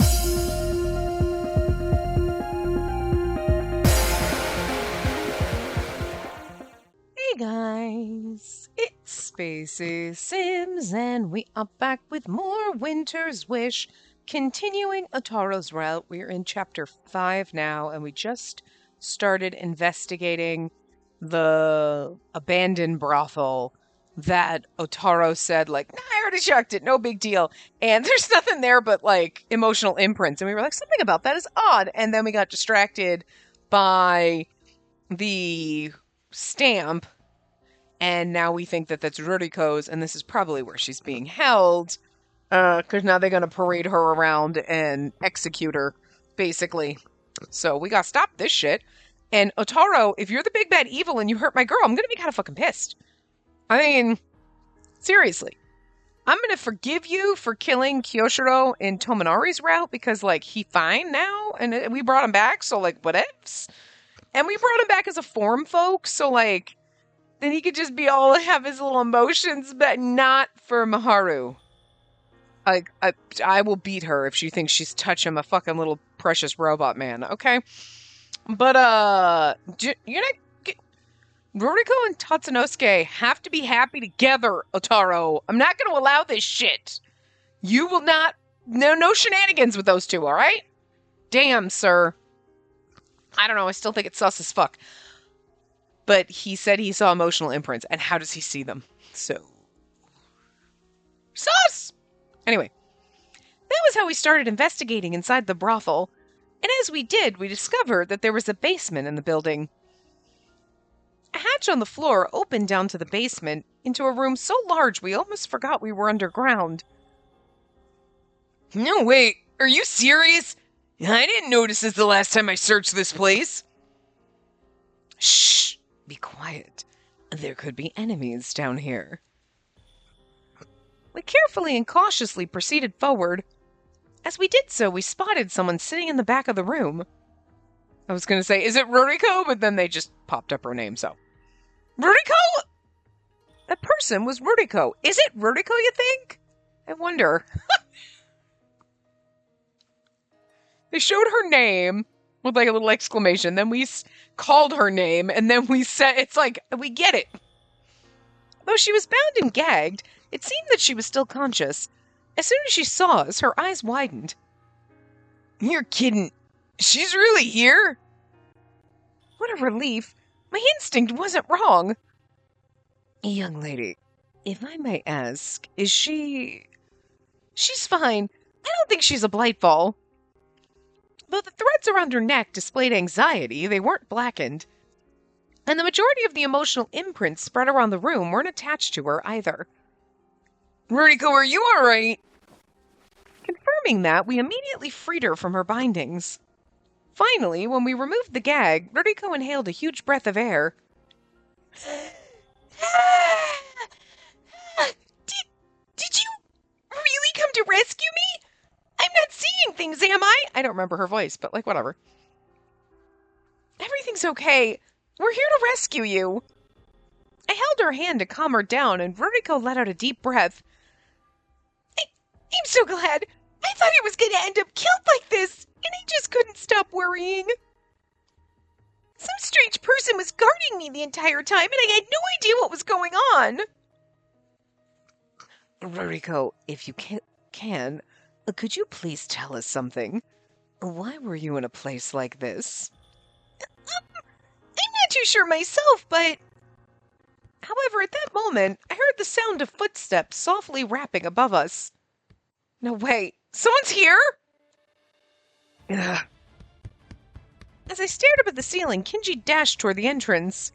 Hey guys, it's Spacey Sims, and we are back with more Winter's Wish, continuing Otaro's route. We're in chapter 5 now, and we just started investigating the abandoned brothel that Otaro said, like, nah, I already checked it, no big deal. And there's nothing there but, like, emotional imprints. And we were like, something about that is odd. And then we got distracted by the stamp, and now we think that that's Ruriko's, and this is probably where she's being held, because now they're going to parade her around and execute her, basically. So we got to stop this shit. And Otaro, if you're the big bad evil and you hurt my girl, I'm going to be kind of fucking pissed. I mean, seriously. I'm going to forgive you for killing Kyoshiro in Tominari's route, because, like, he fine now, and we brought him back, so, like, what ifs? And we brought him back as a form folk, so, like, then he could just be all have his little emotions, but not for Maharu. I will beat her if she thinks she's touching a fucking little precious robot man, okay? But, you're not... Ruriko and Tatsunosuke have to be happy together, Otaro. I'm not going to allow this shit. You will not... No shenanigans with those two, alright? Damn, sir. I don't know, I still think it's sus as fuck. But he said he saw emotional imprints, and how does he see them? So... sus! Anyway, that was how we started investigating inside the brothel, and as we did, we discovered that there was a basement in the building. A hatch on the floor opened down to the basement, into a room so large we almost forgot we were underground. No, wait, are you serious? I didn't notice this the last time I searched this place. Shh! Be quiet. There could be enemies down here. We carefully and cautiously proceeded forward. As we did so, we spotted someone sitting in the back of the room. I was going to say, is it Ruriko? But then they just popped up her name, so. Ruriko? That person was Ruriko. Is it Ruriko, you think? I wonder. They showed her name with like a little exclamation. Then we called her name, and then we said, it's like, we get it. Though she was bound and gagged, it seemed that she was still conscious. As soon as she saw us, her eyes widened. You're kidding. She's really here? What a relief. My instinct wasn't wrong. Young lady, if I may ask, is she... She's fine. I don't think she's a Blightfall. Though the threads around her neck displayed anxiety, they weren't blackened. And the majority of the emotional imprints spread around the room weren't attached to her either. Ruriko, are you alright? Confirming that, we immediately freed her from her bindings. Finally, when we removed the gag, Ruriko inhaled a huge breath of air. Did you really come to rescue me? I'm not seeing things, am I? I don't remember her voice, but like, whatever. Everything's okay. We're here to rescue you. I held her hand to calm her down, and Ruriko let out a deep breath. I'm so glad. I thought I was going to end up killed like this, and I just couldn't stop worrying. Some strange person was guarding me the entire time, and I had no idea what was going on. Ruriko, if you can, could you please tell us something? Why were you in a place like this? I'm not too sure myself, but... However, at that moment, I heard the sound of footsteps softly rapping above us. No, wait. Someone's here? Ugh. As I stared up at the ceiling, Kinji dashed toward the entrance.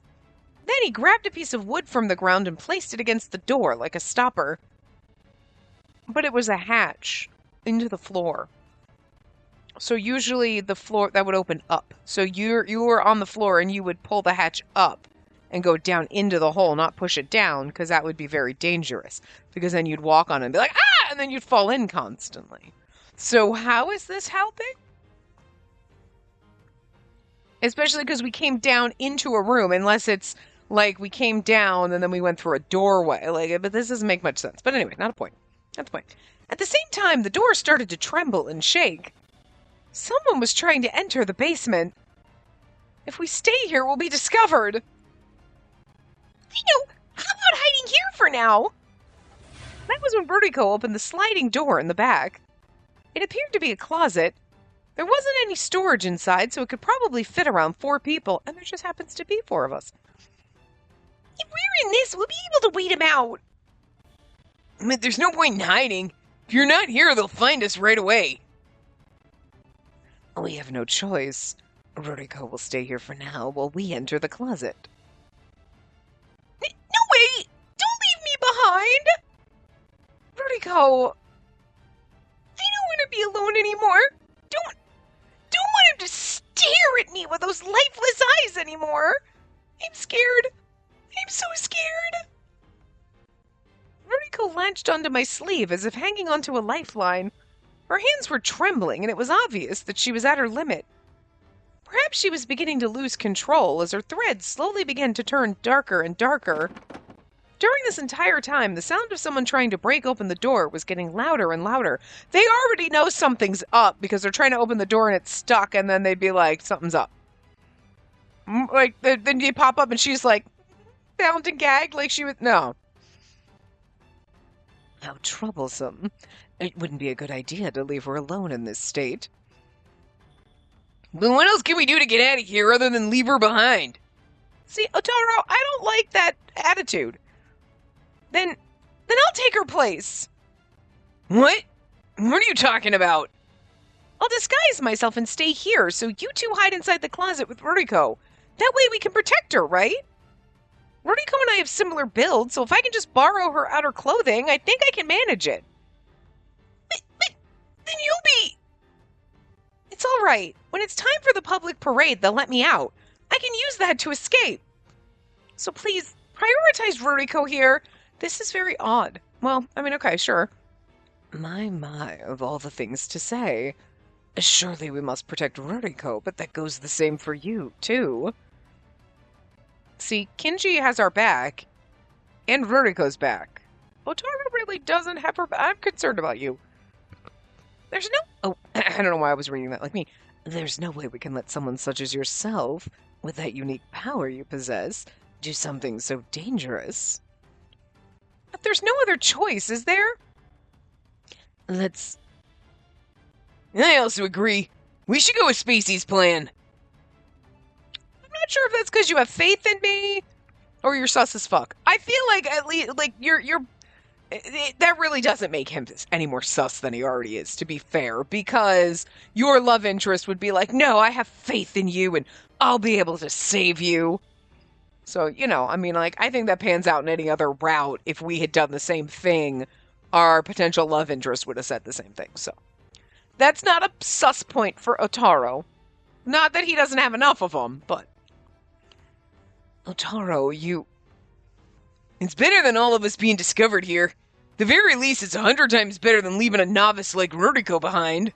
Then he grabbed a piece of wood from the ground and placed it against the door like a stopper. But it was a hatch into the floor. So usually the floor, that would open up. So you were on the floor and you would pull the hatch up and go down into the hole, not push it down, because that would be very dangerous. Because then you'd walk on it and be like, ah! And then you'd fall in constantly. So how is this helping? Especially because we came down into a room, unless it's like we came down and then we went through a doorway. Like, but this doesn't make much sense. But anyway, not a point. Not the point. At the same time, the door started to tremble and shake. Someone was trying to enter the basement. If we stay here, we'll be discovered. You know, how about hiding here for now? That was when Vertigo opened the sliding door in the back. It appeared to be a closet. There wasn't any storage inside, so it could probably fit around 4 people, and there just happens to be 4 of us. If we're in this, we'll be able to wait him out. I mean, there's no point in hiding. If you're not here, they'll find us right away. We have no choice. Vertigo will stay here for now while we enter the closet. No way! Don't leave me behind! Vertigo! I don't want to be alone anymore. Don't want him to stare at me with those lifeless eyes anymore. I'm scared. I'm so scared. Vertigo latched onto my sleeve as if hanging onto a lifeline. Her hands were trembling, and it was obvious that she was at her limit. Perhaps she was beginning to lose control as her threads slowly began to turn darker and darker. During this entire time, the sound of someone trying to break open the door was getting louder and louder. They already know something's up because they're trying to open the door and it's stuck, and then they'd be like, something's up. Like, then you pop up and she's like, bound and gagged like she was... No. How troublesome. It wouldn't be a good idea to leave her alone in this state. Well, what else can we do to get out of here other than leave her behind? See, Otaro, I don't like that attitude. Then I'll take her place. What? What are you talking about? I'll disguise myself and stay here, so you two hide inside the closet with Ruriko. That way we can protect her, right? Ruriko and I have similar builds, so if I can just borrow her outer clothing, I think I can manage it. But then you'll be... It's all right. When it's time for the public parade, they'll let me out. I can use that to escape. So please, prioritize Ruriko here. This is very odd. Well, I mean, okay, sure. My, of all the things to say. Surely we must protect Ruriko, but that goes the same for you, too. See, Kinji has our back, and Ruriko's back. Otaro really doesn't have her back. I'm concerned about you. There's no... Oh, I don't know why I was reading that like me. There's no way we can let someone such as yourself, with that unique power you possess, do something so dangerous. But there's no other choice, is there? Let's... I also agree. We should go with Spacey's plan. I'm not sure if that's because you have faith in me, or you're sus as fuck. I feel like at least, like, that really doesn't make him any more sus than he already is, to be fair, because your love interest would be like, no, I have faith in you, and I'll be able to save you. So, you know, I mean, like, I think that pans out in any other route. If we had done the same thing, our potential love interest would have said the same thing, so. That's not a sus point for Otaro. Not that he doesn't have enough of them, but... Otaro, It's better than all of us being discovered here. The very least, it's 100 times better than leaving a novice like Ruriko behind.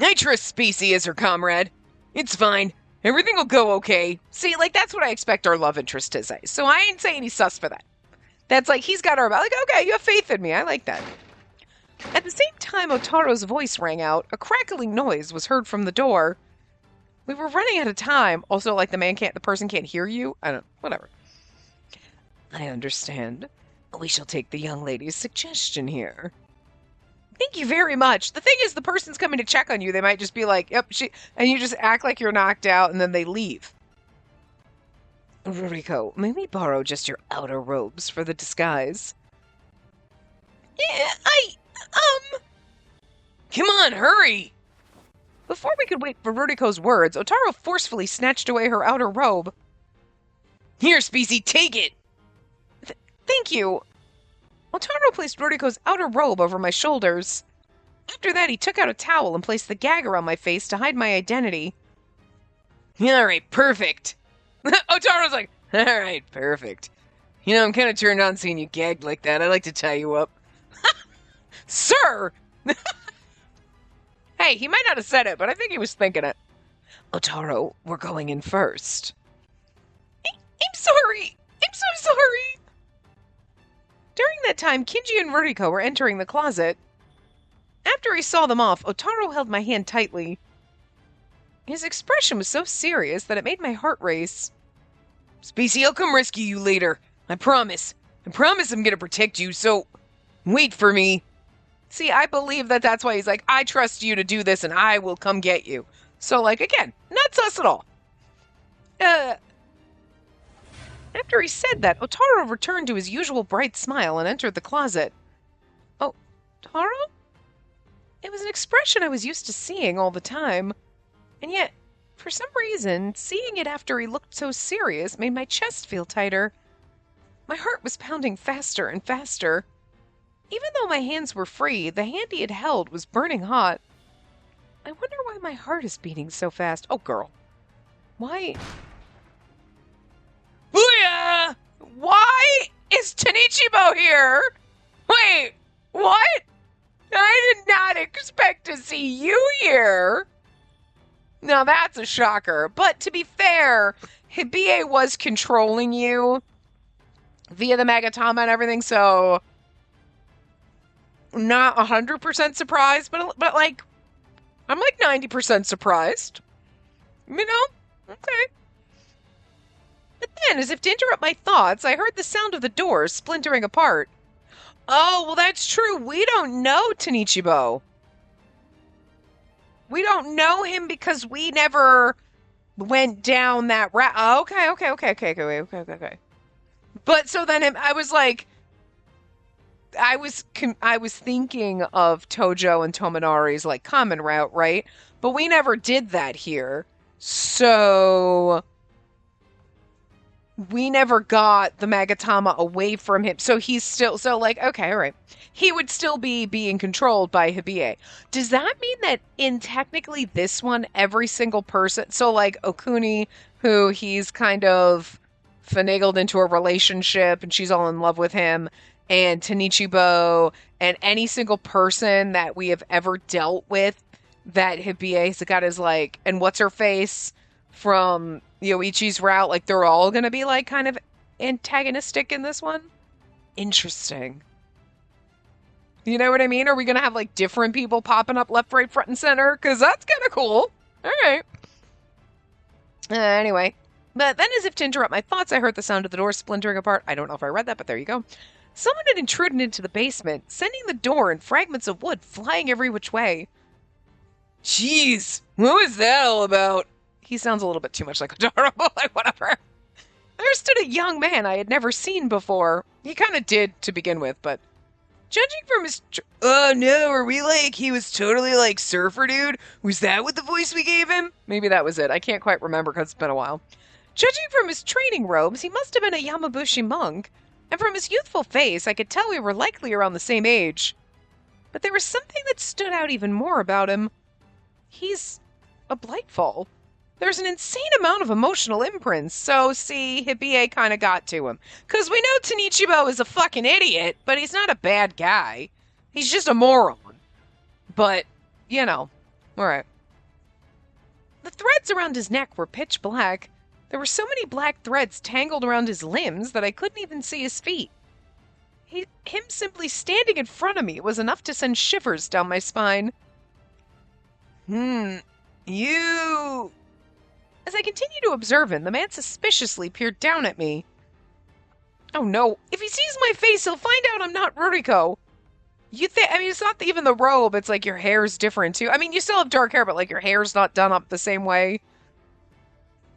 I trust Spacey as her comrade. It's fine. Everything will go okay. See, like, that's what I expect our love interest to say. So I ain't saying he's sus for that. That's like, he's got our back. Like, okay, you have faith in me. I like that. At the same time Otaro's voice rang out, a crackling noise was heard from the door. We were running out of time. Also, like, the person can't hear you. I don't, whatever. I understand. We shall take the young lady's suggestion here. Thank you very much. The thing is, the person's coming to check on you. They might just be like, yep, and you just act like you're knocked out, and then they leave. Ruriko, may we borrow just your outer robes for the disguise? Yeah, Come on, hurry! Before we could wait for Ruriko's words, Otaro forcefully snatched away her outer robe. Here, Spacey, take it! Thank you. Otaro placed Ruriko's outer robe over my shoulders. After that, he took out a towel and placed the gag around my face to hide my identity. Alright, perfect. Otaro's like, alright, perfect. You know, I'm kind of turned on seeing you gagged like that. I like to tie you up. Sir! Hey, he might not have said it, but I think he was thinking it. Otaro, we're going in first. I'm sorry. I'm so sorry. During that time, Kinji and Ruriko were entering the closet. After he saw them off, Otaro held my hand tightly. His expression was so serious that it made my heart race. Spacey, I'll come rescue you later. I promise. I promise I'm gonna protect you, so wait for me. See, I believe that that's why he's like, I trust you to do this and I will come get you. So, like, again, not sus at all. After he said that, Otaro returned to his usual bright smile and entered the closet. Oh, Taro? It was an expression I was used to seeing all the time. And yet, for some reason, seeing it after he looked so serious made my chest feel tighter. My heart was pounding faster and faster. Even though my hands were free, the hand he had held was burning hot. I wonder why my heart is beating so fast. Oh, girl. Why? Booyah! Why is Tanichibo here? Wait, what? I did not expect to see you here. Now that's a shocker. But to be fair, Hibie was controlling you via the Magatama and everything, so not 100% surprised, but like, I'm like 90% surprised. You know? Okay. But then, as if to interrupt my thoughts, I heard the sound of the doors splintering apart. Oh, well, that's true. We don't know Tanichibo. We don't know him because we never went down that route. Okay. But so then I was like, I was thinking of Tojo and Tominari's like common route, right? But we never did that here. So we never got the Magatama away from him. So he's still, so like, okay, all right. He would still be being controlled by Hibie. Does that mean that in technically this one, every single person, so like Okuni, who he's kind of finagled into a relationship and she's all in love with him, and Tanichibo, and any single person that we have ever dealt with that Hibie's got his like, and what's her face from Yoichi's route, like they're all gonna be like kind of antagonistic in this one? Interesting. You know what I mean? Are we gonna have like different people popping up left, right, front, and center? Because that's kind of cool. All right. Anyway. But then, as if to interrupt my thoughts, I heard the sound of the door splintering apart. I don't know if I read that, but there you go. Someone had intruded into the basement, sending the door and fragments of wood flying every which way. Jeez, what was that all about? He sounds a little bit too much like Otaro, but like, whatever. There stood a young man I had never seen before. He kind of did to begin with, but judging from his... Oh no, are we like, he was totally like Surfer Dude? Was that what the voice we gave him? Maybe that was it. I can't quite remember because it's been a while. Judging from his training robes, he must have been a Yamabushi monk. And from his youthful face, I could tell we were likely around the same age. But there was something that stood out even more about him. He's a Blightfall. There's an insane amount of emotional imprints, so see, Hibie kind of got to him. Because we know Tanichibo is a fucking idiot, but he's not a bad guy. He's just a moron. But, you know, alright. The threads around his neck were pitch black. There were so many black threads tangled around his limbs that I couldn't even see his feet. Him simply standing in front of me was enough to send shivers down my spine. You... As I continued to observe him, the man suspiciously peered down at me. Oh no, if he sees my face, he'll find out I'm not Ruriko. I mean, it's not even the robe, it's like your hair's different too. I mean, you still have dark hair, but like your hair's not done up the same way.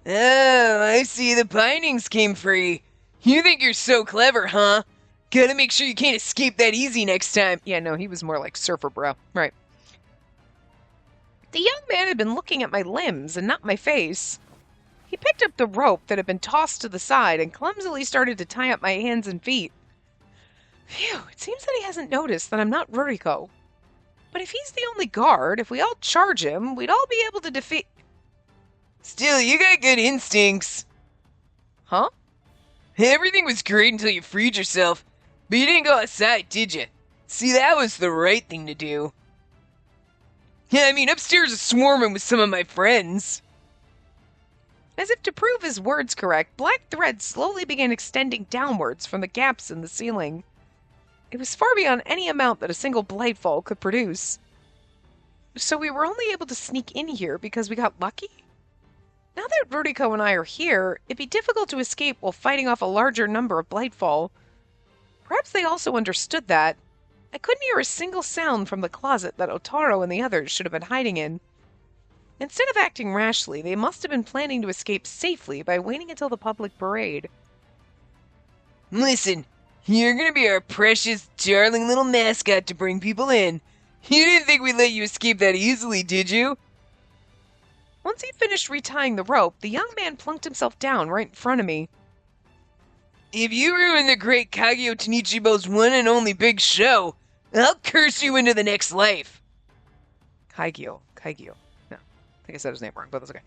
Oh, I see, the bindings came free. You think you're so clever, huh? Gotta make sure you can't escape that easy next time. Yeah, no, he was more like Surfer Bro. Right. The young man had been looking at my limbs and not my face. He picked up the rope that had been tossed to the side and clumsily started to tie up my hands and feet. Phew, it seems that he hasn't noticed that I'm not Ruriko. But if he's the only guard, if we all charge him, we'd all be able to defeat... Still, you got good instincts. Huh? Everything was great until you freed yourself. But you didn't go outside, did you? See, that was the right thing to do. Yeah, I mean, upstairs is swarming with some of my friends. As if to prove his words correct, black threads slowly began extending downwards from the gaps in the ceiling. It was far beyond any amount that a single Blightfall could produce. So we were only able to sneak in here because we got lucky? Now that Vertigo and I are here, it'd be difficult to escape while fighting off a larger number of Blightfall. Perhaps they also understood that. I couldn't hear a single sound from the closet that Otaro and the others should have been hiding in. Instead of acting rashly, they must have been planning to escape safely by waiting until the public parade. Listen, you're gonna be our precious, darling little mascot to bring people in. You didn't think we'd let you escape that easily, did you? Once he finished retying the rope, the young man plunked himself down right in front of me. If you ruin the great Kagyo Tanichibo's one and only big show, I'll curse you into the next life. Kaigyo. No, I think I said his name wrong, but that's okay.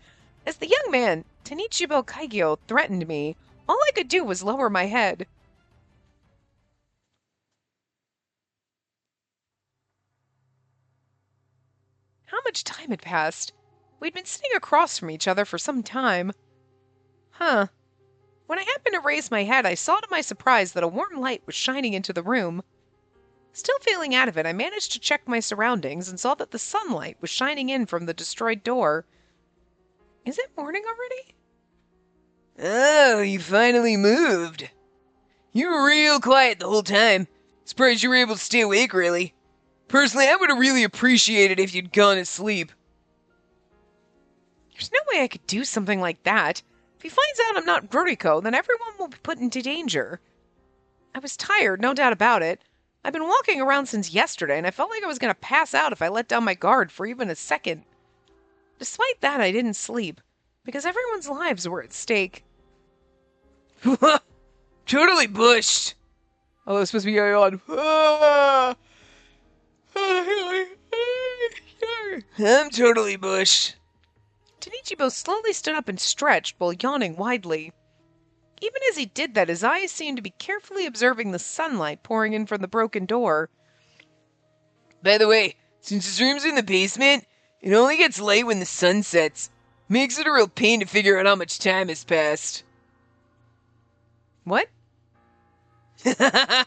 As the young man, Tanichibo Kaigyo, threatened me, all I could do was lower my head. How much time had passed? We'd been sitting across from each other for some time. Huh. When I happened to raise my head, I saw to my surprise that a warm light was shining into the room. Still feeling out of it, I managed to check my surroundings and saw that the sunlight was shining in from the destroyed door. Is it morning already? Oh, you finally moved. You were real quiet the whole time. Surprised you were able to stay awake, really. Personally, I would have really appreciated if you'd gone to sleep. There's no way I could do something like that. If he finds out I'm not Ruriko, then everyone will be put into danger. I was tired, no doubt about it. I've been walking around since yesterday, and I felt like I was going to pass out if I let down my guard for even a second. Despite that, I didn't sleep, because everyone's lives were at stake. Totally bushed. Oh, it was supposed to be going on. I'm totally bushed. Tanichibo slowly stood up and stretched while yawning widely. Even as he did that, his eyes seemed to be carefully observing the sunlight pouring in from the broken door. By the way, since his room's in the basement, it only gets light when the sun sets. Makes it a real pain to figure out how much time has passed. What? That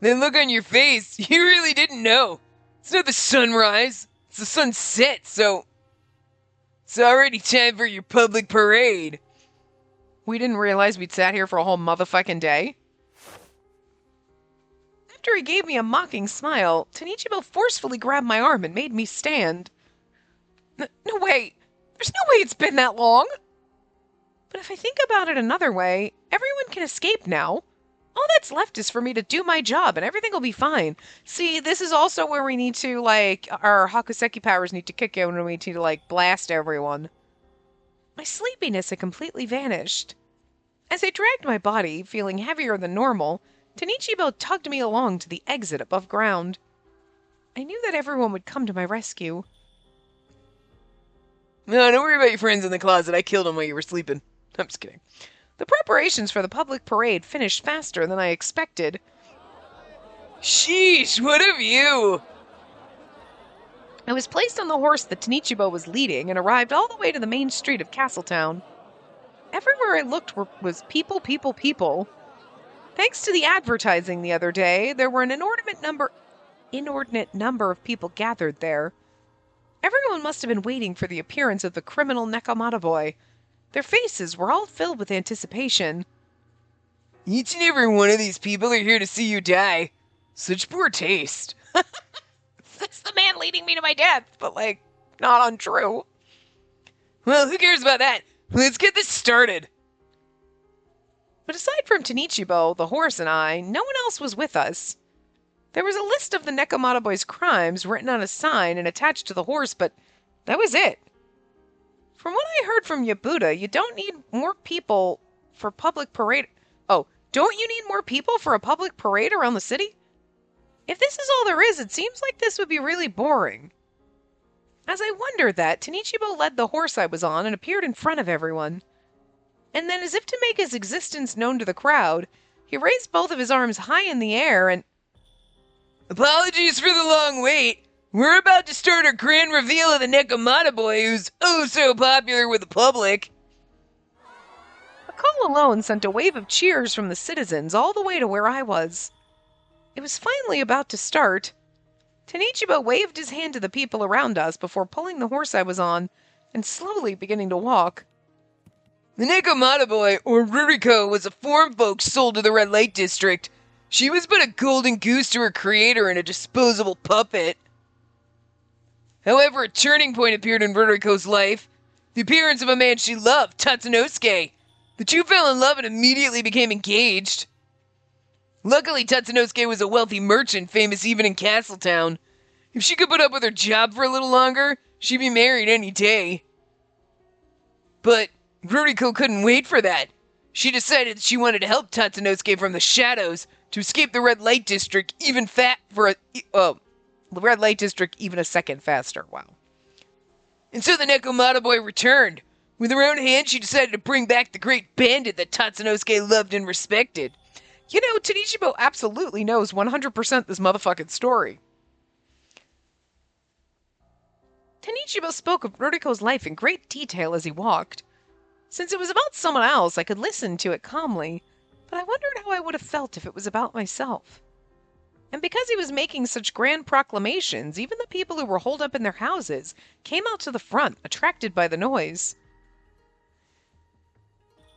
look on your face, you really didn't know. It's not the sunrise, it's the sunset, so it's already time for your public parade. We didn't realize we'd sat here for a whole motherfucking day. After he gave me a mocking smile, Tanichibo forcefully grabbed my arm and made me stand. No way! There's no way it's been that long! But if I think about it another way, everyone can escape now. All that's left is for me to do my job and everything will be fine. See, this is also where we need to, our Hakuseki powers need to kick in and we need to, blast everyone. My sleepiness had completely vanished. As I dragged my body, feeling heavier than normal, Tanichibo tugged me along to the exit above ground. I knew that everyone would come to my rescue. No, don't worry about your friends in the closet. I killed them while you were sleeping. I'm just kidding. The preparations for the public parade finished faster than I expected. Sheesh, what a view! I was placed on the horse that Tanichibo was leading and arrived all the way to the main street of Castletown. Everywhere I looked was people. Thanks to the advertising the other day, there were an inordinate number of people gathered there. Everyone must have been waiting for the appearance of the criminal Nekomata boy. Their faces were all filled with anticipation. Each and every one of these people are here to see you die. Such poor taste. That's the man leading me to my death, but, not untrue. Well, who cares about that? Let's get this started. But aside from Tanichibo, the horse, and I, no one else was with us. There was a list of the Nekomata boy's crimes written on a sign and attached to the horse, but that was it. From what I heard from Yabuda, you don't need more people for public parade. Oh, don't you need more people for a public parade around the city? If this is all there is, it seems like this would be really boring. As I wondered that, Tanichibo led the horse I was on and appeared in front of everyone. And then, as if to make his existence known to the crowd, he raised both of his arms high in the air and... Apologies for the long wait. We're about to start our grand reveal of the Nekomata boy who's oh so popular with the public. A call alone sent a wave of cheers from the citizens all the way to where I was. It was finally about to start. Tanichiba waved his hand to the people around us before pulling the horse I was on and slowly beginning to walk. The Nekomata boy, or Ruriko, was a foreign folk sold to the Red Light District. She was but a golden goose to her creator and a disposable puppet. However, a turning point appeared in Ruriko's life. The appearance of a man she loved, Tatsunosuke. The two fell in love and immediately became engaged. Luckily, Tatsunosuke was a wealthy merchant famous even in Castletown. If she could put up with her job for a little longer, she'd be married any day. But Ruriko couldn't wait for that. She decided that she wanted to help Tatsunosuke from the shadows to escape the Red Light District the Red Light District even a second faster. Wow. And so the Nekomata boy returned. With her own hand, she decided to bring back the great bandit that Tatsunosuke loved and respected. You know, Tanichibo absolutely knows 100% this motherfucking story. Tanichibo spoke of Ruriko's life in great detail as he walked. Since it was about someone else, I could listen to it calmly, but I wondered how I would have felt if it was about myself. And because he was making such grand proclamations, even the people who were holed up in their houses came out to the front, attracted by the noise.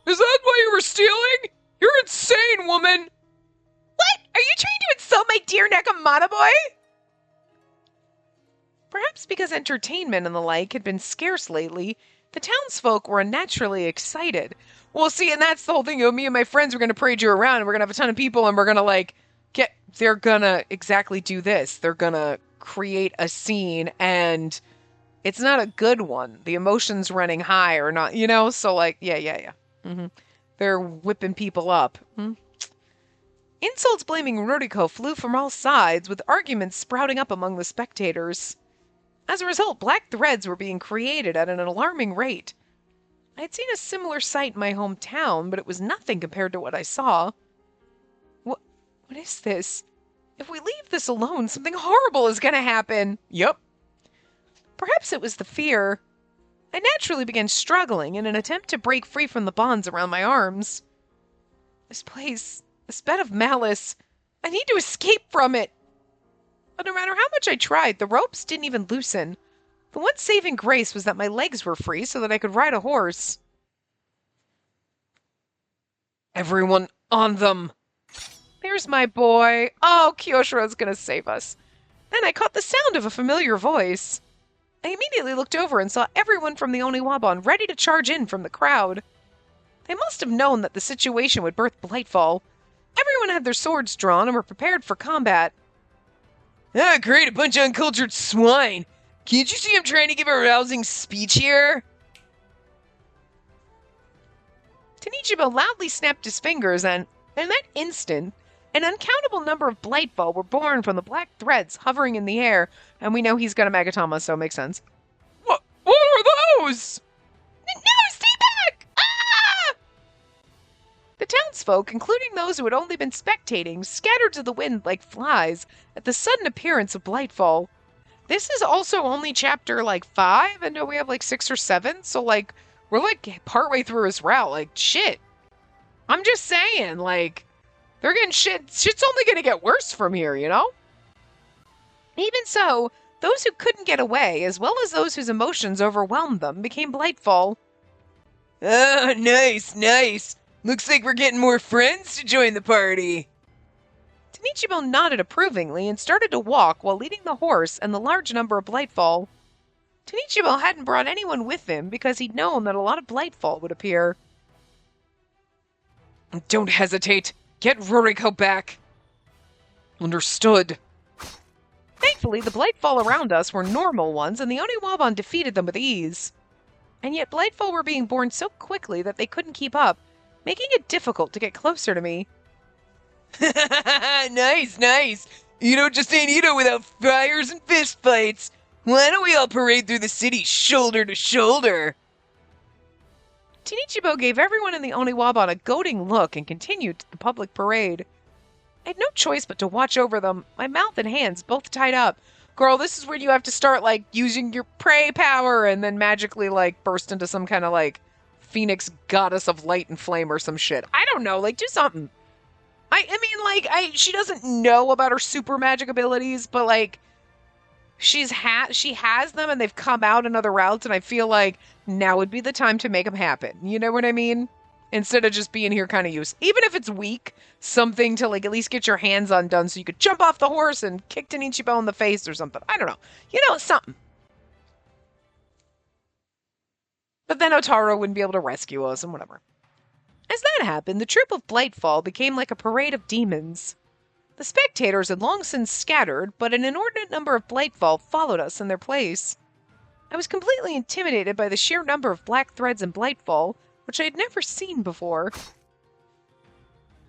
Is that why you were stealing? You're insane, woman! What? Are you trying to insult my dear Nekomata boy? Perhaps because entertainment and the like had been scarce lately, the townsfolk were unnaturally excited. Well, see, and that's the whole thing. You know, me and my friends were going to parade you around, and we're going to have a ton of people, and we're going to, they're going to exactly do this. They're going to create a scene, and it's not a good one. The emotions running high or not, you know? So, yeah. Mm-hmm. They're whipping people up. Insults blaming Ruriko flew from all sides, with arguments sprouting up among the spectators. As a result, black threads were being created at an alarming rate. I had seen a similar sight in my hometown, but it was nothing compared to what I saw. What is this? If we leave this alone, something horrible is going to happen. Yup. Perhaps it was the fear. I naturally began struggling in an attempt to break free from the bonds around my arms. This place, this bed of malice, I need to escape from it. But no matter how much I tried, the ropes didn't even loosen. The one saving grace was that my legs were free so that I could ride a horse. Everyone on them. There's my boy. Oh, Kyoshiro's gonna save us. Then I caught the sound of a familiar voice. I immediately looked over and saw everyone from the Oniwaban ready to charge in from the crowd. They must have known that the situation would birth Blightfall. Everyone had their swords drawn and were prepared for combat. Ah, great, a bunch of uncultured swine. Can't you see I'm trying to give a rousing speech here? Tanichibo loudly snapped his fingers, and in that instant, an uncountable number of Blightfall were born from the black threads hovering in the air, and we know he's got a Magatama, so it makes sense. What are those? No, stay back! Ah! The townsfolk, including those who had only been spectating, scattered to the wind like flies at the sudden appearance of Blightfall. This is also only chapter 5, and we have 6 or 7, so we're partway through his route. Shit. I'm just saying, they're getting shit's only gonna get worse from here, you know? Even so, those who couldn't get away, as well as those whose emotions overwhelmed them, became Blightfall. Ah, nice. Looks like we're getting more friends to join the party. Tanichibo nodded approvingly and started to walk while leading the horse and the large number of Blightfall. Tanichibo hadn't brought anyone with him because he'd known that a lot of Blightfall would appear. Don't hesitate. Get Ruriko back. Understood. Thankfully, the Blightfall around us were normal ones, and the Oniwaban defeated them with ease. And yet Blightfall were being born so quickly that they couldn't keep up, making it difficult to get closer to me. Nice. Ito just ain't Ito without fires and fistfights. Why don't we all parade through the city shoulder to shoulder? Tanichibo gave everyone in the Oniwaban a goading look and continued the public parade. I had no choice but to watch over them, my mouth and hands both tied up. Girl, this is where you have to start, using your prey power and then magically, burst into some kind of, phoenix goddess of light and flame or some shit. I don't know, do something. She doesn't know about her super magic abilities, but like she has them and they've come out in other routes, and I feel like now would be the time to make them happen. You know what I mean? Instead of just being here kind of use. Even if it's weak, something to like at least get your hands on done so you could jump off the horse and kick Tanichibo in the face or something. I don't know. Something. But then Otaro wouldn't be able to rescue us and whatever. As that happened, the troop of Blightfall became like a parade of demons. The spectators had long since scattered, but an inordinate number of Blightfall followed us in their place. I was completely intimidated by the sheer number of black threads in Blightfall, which I had never seen before.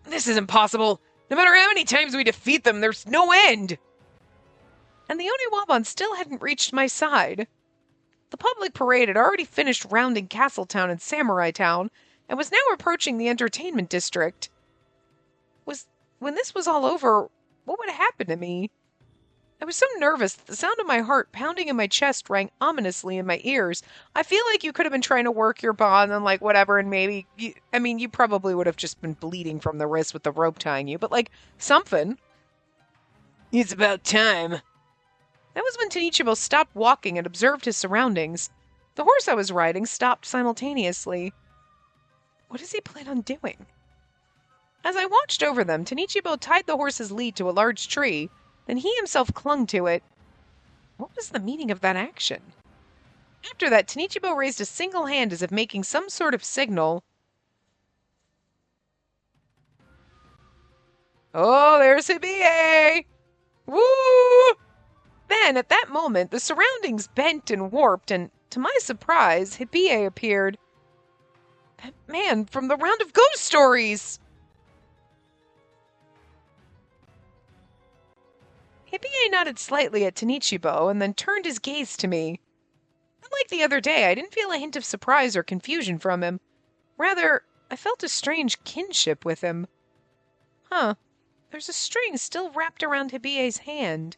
This isn't possible. No matter how many times we defeat them, there's no end. And the Oniwaban still hadn't reached my side. The public parade had already finished rounding Castletown and Samurai Town, and was now approaching the entertainment district. When this was all over, what would happen to me? I was so nervous that the sound of my heart pounding in my chest rang ominously in my ears. I feel like you could have been trying to work your bond and like whatever, and maybe, you probably would have just been bleeding from the wrist with the rope tying you, but like something. It's about time. That was when Tanichibo stopped walking and observed his surroundings. The horse I was riding stopped simultaneously. What does he plan on doing? As I watched over them, Tanichibo tied the horse's lead to a large tree, then he himself clung to it. What was the meaning of that action? After that, Tanichibo raised a single hand as if making some sort of signal. Oh, there's Hibie! Woo! Then, at that moment, the surroundings bent and warped, and, to my surprise, Hibie appeared. That man from the round of ghost stories! Hibie nodded slightly at Tanichibo and then turned his gaze to me. Unlike the other day, I didn't feel a hint of surprise or confusion from him. Rather, I felt a strange kinship with him. There's a string still wrapped around Hibie's hand.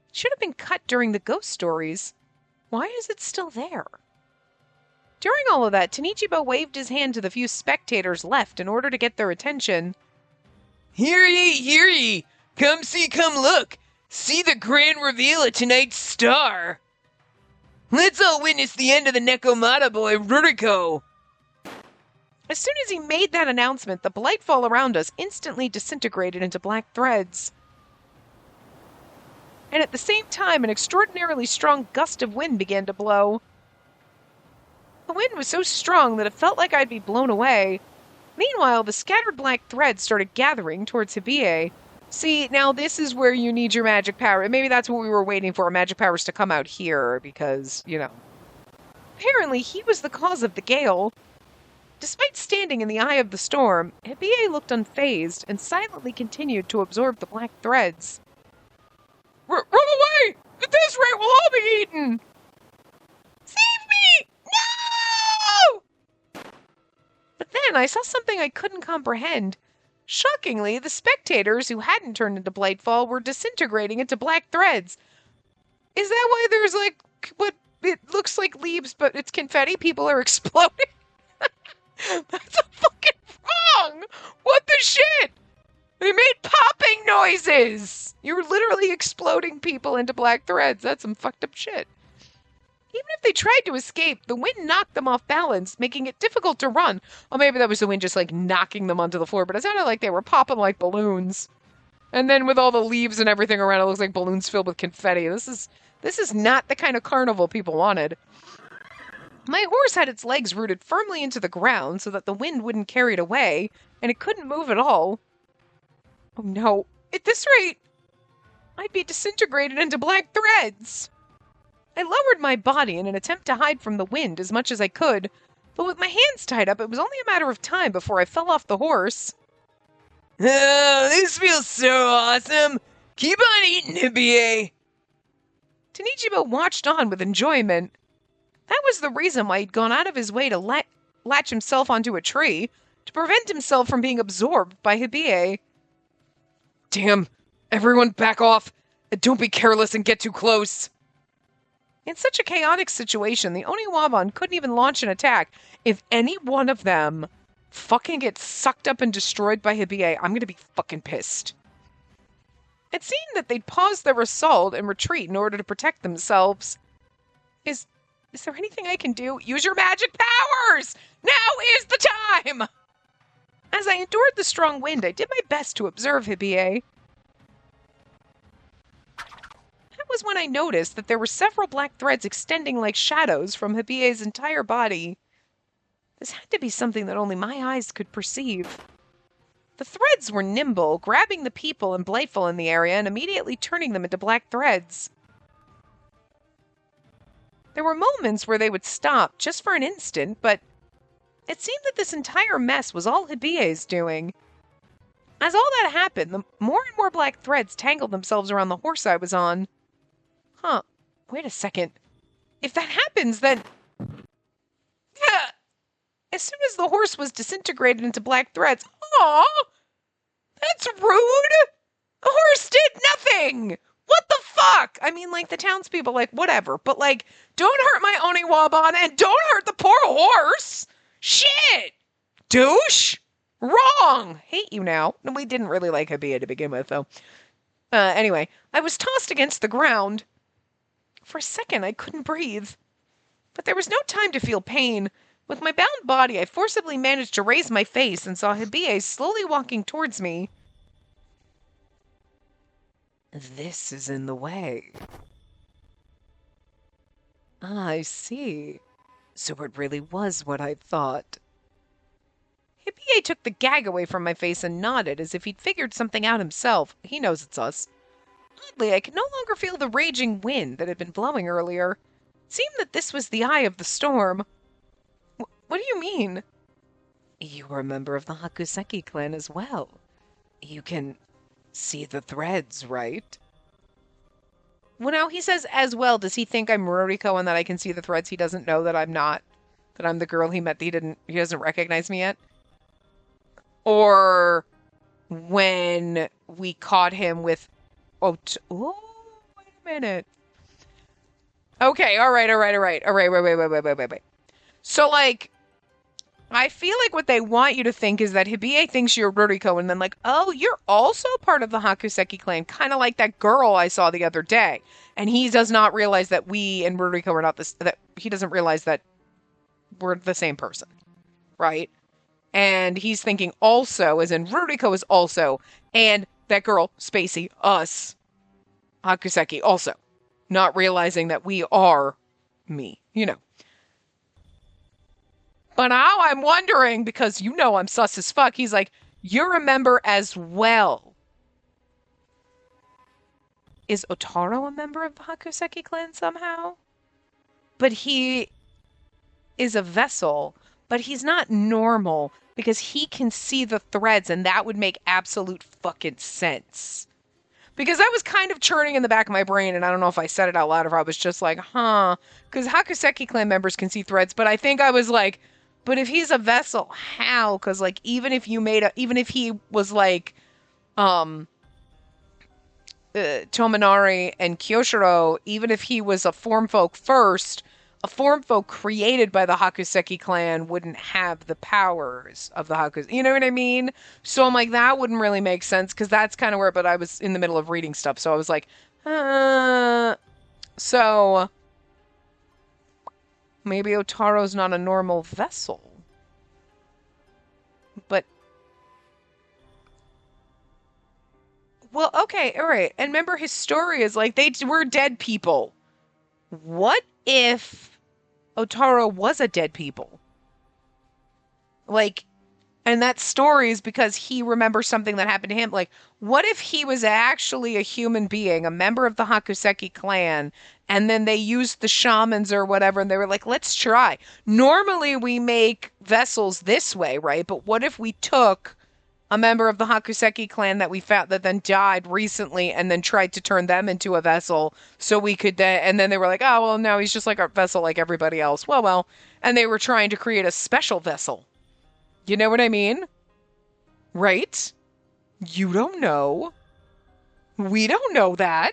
It should have been cut during the ghost stories. Why is it still there? During all of that, Tanichibo waved his hand to the few spectators left in order to get their attention. Hear ye, hear ye! Come see, come look! See the grand reveal of tonight's star! Let's all witness the end of the Nekomata boy, Ruriko! As soon as he made that announcement, the Blightfall around us instantly disintegrated into black threads. And at the same time, an extraordinarily strong gust of wind began to blow. The wind was so strong that it felt like I'd be blown away. Meanwhile, the scattered black threads started gathering towards Hibie. See, now this is where you need your magic power. Maybe that's what we were waiting for, magic powers to come out here, because, Apparently, he was the cause of the gale. Despite standing in the eye of the storm, Hibie looked unfazed and silently continued to absorb the black threads. Run away! At this rate, we'll all be eaten! Save me! No! But then I saw something I couldn't comprehend. Shockingly, the spectators who hadn't turned into Blightfall were disintegrating into black threads. Is that why there's what it looks like leaves, but it's confetti? People are exploding? That's fucking wrong! What the shit? They made popping noises! You're literally exploding people into black threads. That's some fucked up shit. Even if they tried to escape, the wind knocked them off balance, making it difficult to run. Or maybe that was the wind just knocking them onto the floor, but it sounded like they were popping like balloons. And then with all the leaves and everything around, it looks like balloons filled with confetti. This is not the kind of carnival people wanted. My horse had its legs rooted firmly into the ground so that the wind wouldn't carry it away, and it couldn't move at all. Oh no, at this rate, I'd be disintegrated into black threads. I lowered my body in an attempt to hide from the wind as much as I could, but with my hands tied up, it was only a matter of time before I fell off the horse. Oh, this feels so awesome! Keep on eating, Hibie! Tanichibo watched on with enjoyment. That was the reason why he'd gone out of his way to latch himself onto a tree, to prevent himself from being absorbed by Hibie. Damn, everyone back off, and don't be careless and get too close. In such a chaotic situation, the Oniwaban couldn't even launch an attack if any one of them fucking get sucked up and destroyed by Hibie, I'm gonna be fucking pissed. It seemed that they'd paused their assault and retreat in order to protect themselves. Is there anything I can do? Use your magic powers! Now is the time! As I endured the strong wind, I did my best to observe Hibie. That was when I noticed that there were several black threads extending like shadows from Hibie's entire body. This had to be something that only my eyes could perceive. The threads were nimble, grabbing the people and Blightful in the area and immediately turning them into black threads. There were moments where they would stop, just for an instant, but it seemed that this entire mess was all Hibie's doing. As all that happened, the more and more black threads tangled themselves around the horse I was on. Huh, wait a second. If that happens, then... As soon as the horse was disintegrated into black threads... Aw! That's rude! The horse did nothing! What the fuck? I mean, like, the townspeople, like, whatever. But, like, don't hurt my Oniwabon and don't hurt the poor horse! Shit! Douche! Wrong! Hate you now. We didn't really like Hibie to begin with, though. Anyway, I was tossed against the ground. For a second, I couldn't breathe. But there was no time to feel pain. With my bound body, I forcibly managed to raise my face and saw Hibie slowly walking towards me. This is in the way. Ah, I see. So it really was what I thought. Hibie took the gag away from my face and nodded as if he'd figured something out himself. He knows it's us. Oddly, I could no longer feel the raging wind that had been blowing earlier. It seemed that this was the eye of the storm. What do you mean? You are a member of the Hakuseki clan as well. You can see the threads, right? Well, now he says as well. Does he think I'm Ruriko and that I can see the threads? He doesn't know that I'm not. That I'm the girl he met. He doesn't recognize me yet. Or when we caught him with... Oh, wait a minute. Okay, all right. Wait. So, like, I feel like what they want you to think is that Hibie thinks you're Ruriko, and then like, oh, you're also part of the Hakuseki clan, kind of like that girl I saw the other day. And he does not realize that we and Ruriko are not this, that he doesn't realize that we're the same person, right? And he's thinking also, as in Ruriko is also, and that girl, Spacey, us, Hakuseki, also. Not realizing that we are me, you know. But now I'm wondering, because you know I'm sus as fuck, he's like, you're a member as well. Is Otaro a member of the Hakuseki clan somehow? But he is a vessel, but he's not normal because he can see the threads, and that would make absolute fucking sense. Because that was kind of churning in the back of my brain, and I don't know if I said it out loud or if I was just like, huh. Because Hakuseki clan members can see threads, but I think I was like, but if he's a vessel, how? Because like even if he was like, Tominari and Kyoshiro, even if he was a form folk first, a form folk created by the Hakuseki clan wouldn't have the powers of the Hakuseki. You know what I mean? So I'm like, that wouldn't really make sense because that's kind of where, but I was in the middle of reading stuff. So I was like, so maybe Otaro's not a normal vessel. But, well, okay, all right. And remember, his story is like, they were dead people. What if Otaro was a dead people? Like, and that story is because he remembers something that happened to him. Like, what if he was actually a human being, a member of the Hakuseki clan, and then they used the shamans or whatever, and they were like, let's try. Normally we make vessels this way, right? But what if we took a member of the Hakuseki clan that we found that then died recently and then tried to turn them into a vessel so we could and then they were like, oh, well, no, he's just like a vessel like everybody else. Well. And they were trying to create a special vessel. You know what I mean? Right? You don't know. We don't know that.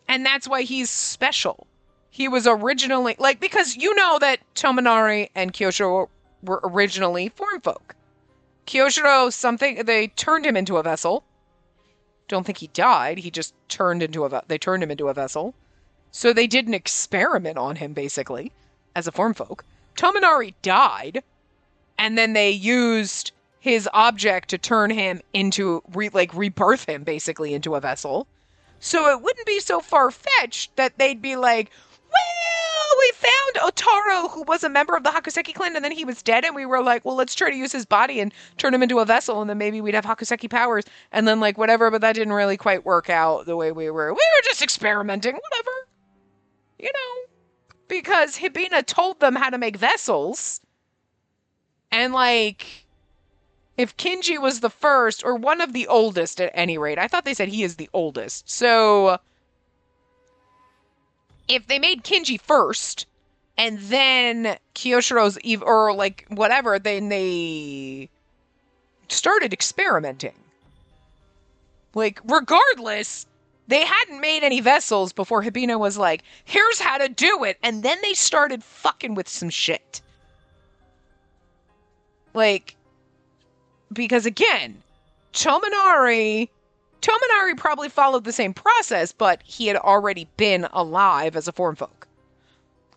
And that's why he's special. He was originally, like, because you know that Tominari and Kyosho were originally form folk. Kyoshiro, they turned him into a vessel. Don't think he died. He just they turned him into a vessel. So they did an experiment on him, basically, as a form folk. Tominari died, and then they used his object to turn him into, rebirth him, basically, into a vessel. So it wouldn't be so far-fetched that they'd be like, well, we found Otaro, who was a member of the Hakuseki clan, and then he was dead, and we were like, well, let's try to use his body and turn him into a vessel, and then maybe we'd have Hakuseki powers, and then, whatever, but that didn't really quite work out the way we were. We were just experimenting, whatever. You know, because Hibina told them how to make vessels, and, if Kinji was the first, or one of the oldest at any rate, I thought they said he is the oldest, so if they made Kinji first, and then Kyoshiro's or whatever, then they started experimenting. Regardless, they hadn't made any vessels before Hibina was like, here's how to do it, and then they started fucking with some shit. Because again, Tominari probably followed the same process, but he had already been alive as a form folk.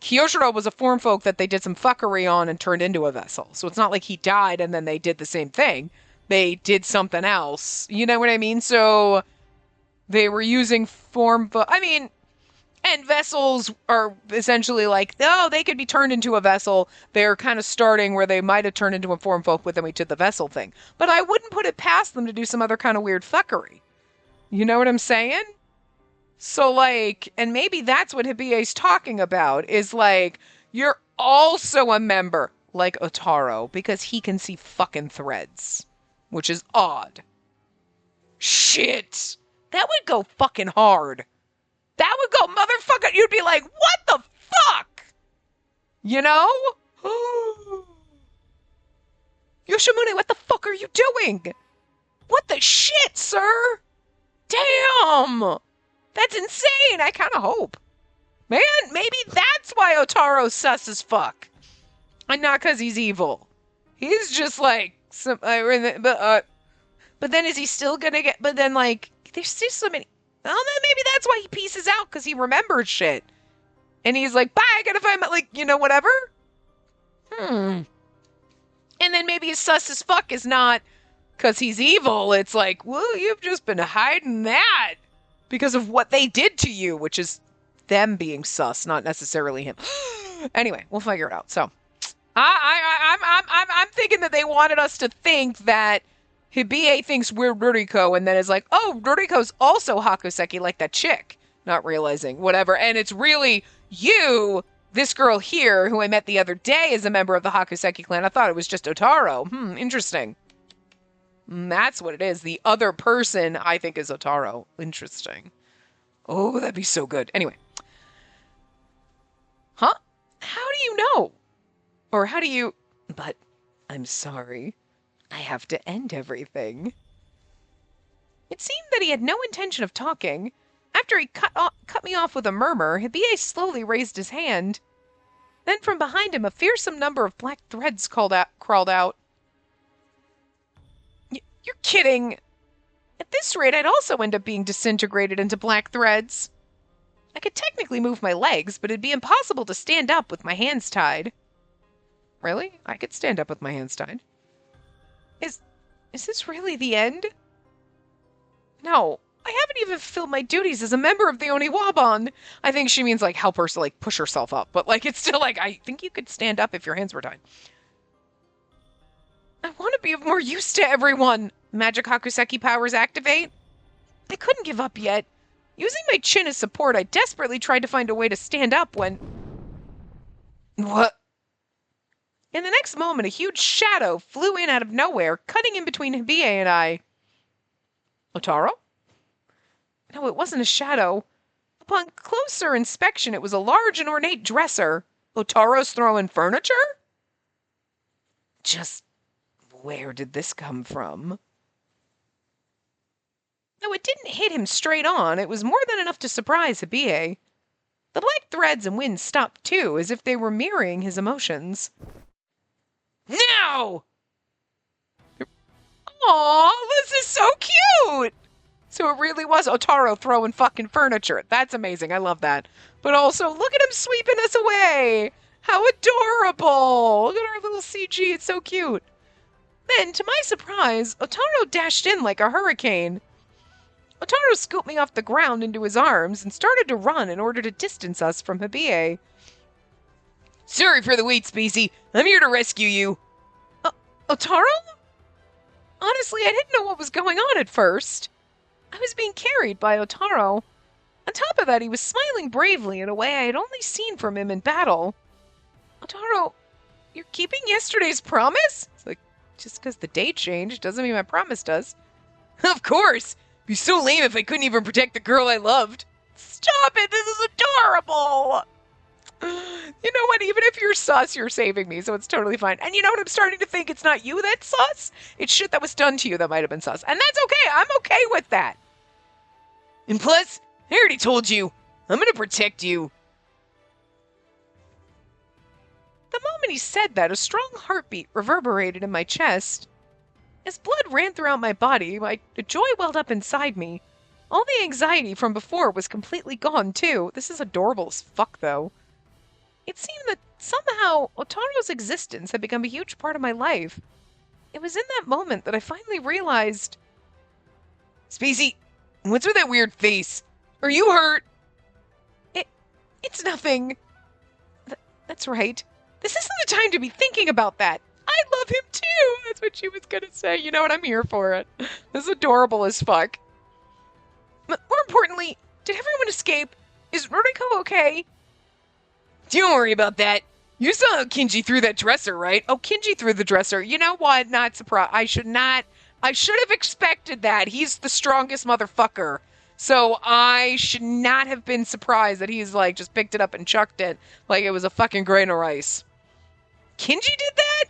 Kyoshiro was a form folk that they did some fuckery on and turned into a vessel. So it's not like he died and then they did the same thing. They did something else. You know what I mean? So they were using and vessels are essentially they could be turned into a vessel. They're kind of starting where they might have turned into a form folk, but then we did the vessel thing. But I wouldn't put it past them to do some other kind of weird fuckery. You know what I'm saying? So, and maybe that's what Hibie's talking about, is you're also a member, like Otaro, because he can see fucking threads, which is odd. Shit! That would go fucking hard. That would go motherfucker. You'd be like, what the fuck? You know? Yoshimune, what the fuck are you doing? What the shit, sir? Damn! That's insane. I kind of hope. Man, maybe that's why Otaro's sus as fuck. And not because he's evil. He's just but then is he still gonna get, but then there's still so many. Well, then maybe that's why he pieces out, because he remembers shit. And he's like, bye, I gotta find my, whatever. And then maybe his sus as fuck is not because he's evil. It's well, you've just been hiding that because of what they did to you, which is them being sus, not necessarily him. Anyway, we'll figure it out. So, I'm thinking that they wanted us to think that Hibie thinks we're Ruriko, and then is like, oh, Ruriko's also Hakuseki, like that chick. Not realizing, whatever. And it's really you, this girl here, who I met the other day, is a member of the Hakuseki clan. I thought it was just Otaro. Interesting. That's what it is. The other person, I think, is Otaro. Interesting. Oh, that'd be so good. Anyway. Huh? How do you know? Or how do you... But, I'm sorry. I have to end everything. It seemed that he had no intention of talking. After he cut me off with a murmur, Hibie slowly raised his hand. Then from behind him, a fearsome number of black threads crawled out. You're kidding! At this rate, I'd also end up being disintegrated into black threads. I could technically move my legs, but it'd be impossible to stand up with my hands tied. Really? I could stand up with my hands tied. Is this really the end? No, I haven't even fulfilled my duties as a member of the Oniwaban. I think she means help her to push herself up, but it's still I think you could stand up if your hands were tied. I want to be of more use to everyone. Magic Hakuseki powers activate. I couldn't give up yet. Using my chin as support, I desperately tried to find a way to stand up when... What? In the next moment, a huge shadow flew in out of nowhere, cutting in between Hibie and I. Otaro? No, it wasn't a shadow. Upon closer inspection, it was a large and ornate dresser. Otaro's throwing furniture? Just where did this come from? No, it didn't hit him straight on. It was more than enough to surprise Hibie. The black threads and wind stopped too, as if they were mirroring his emotions. Now! Aw, this is so cute! So it really was Otaro throwing fucking furniture. That's amazing. I love that. But also, look at him sweeping us away. How adorable. Look at our little CG. It's so cute. Then, to my surprise, Otaro dashed in like a hurricane. Otaro scooped me off the ground into his arms and started to run in order to distance us from Hibie. Sorry for the wait, Spacey. I'm here to rescue you. Otaro? Honestly, I didn't know what was going on at first. I was being carried by Otaro. On top of that, he was smiling bravely in a way I had only seen from him in battle. Otaro, you're keeping yesterday's promise? It's like, just because the date changed doesn't mean my promise does. Of course. It'd be so lame if I couldn't even protect the girl I loved. Stop it! This is adorable! You know what? Even if you're sus, you're saving me, so it's totally fine. And you know what? I'm starting to think it's not you that's sus. It's shit that was done to you that might have been sus. And that's okay. I'm okay with that. And plus, I already told you, I'm gonna protect you. The moment he said that, a strong heartbeat reverberated in my chest. As blood ran throughout my body, my joy welled up inside me. All the anxiety from before was completely gone, too. This is adorable as fuck, though. It seemed that somehow Otaro's existence had become a huge part of my life. It was in that moment that I finally realized... Spacey, what's with that weird face? Are you hurt? It's nothing. That's right. This isn't the time to be thinking about that. I love him too. That's what she was gonna say. You know what? I'm here for it. This is adorable as fuck. But more importantly, did everyone escape? Is Ruriko okay? Don't worry about that. You saw how Kinji threw that dresser, right? Oh, Kinji threw the dresser. You know what? Not surprised. I should have expected that. He's the strongest motherfucker. So I should not have been surprised that he's like just picked it up and chucked it like it was a fucking grain of rice. Kinji did that?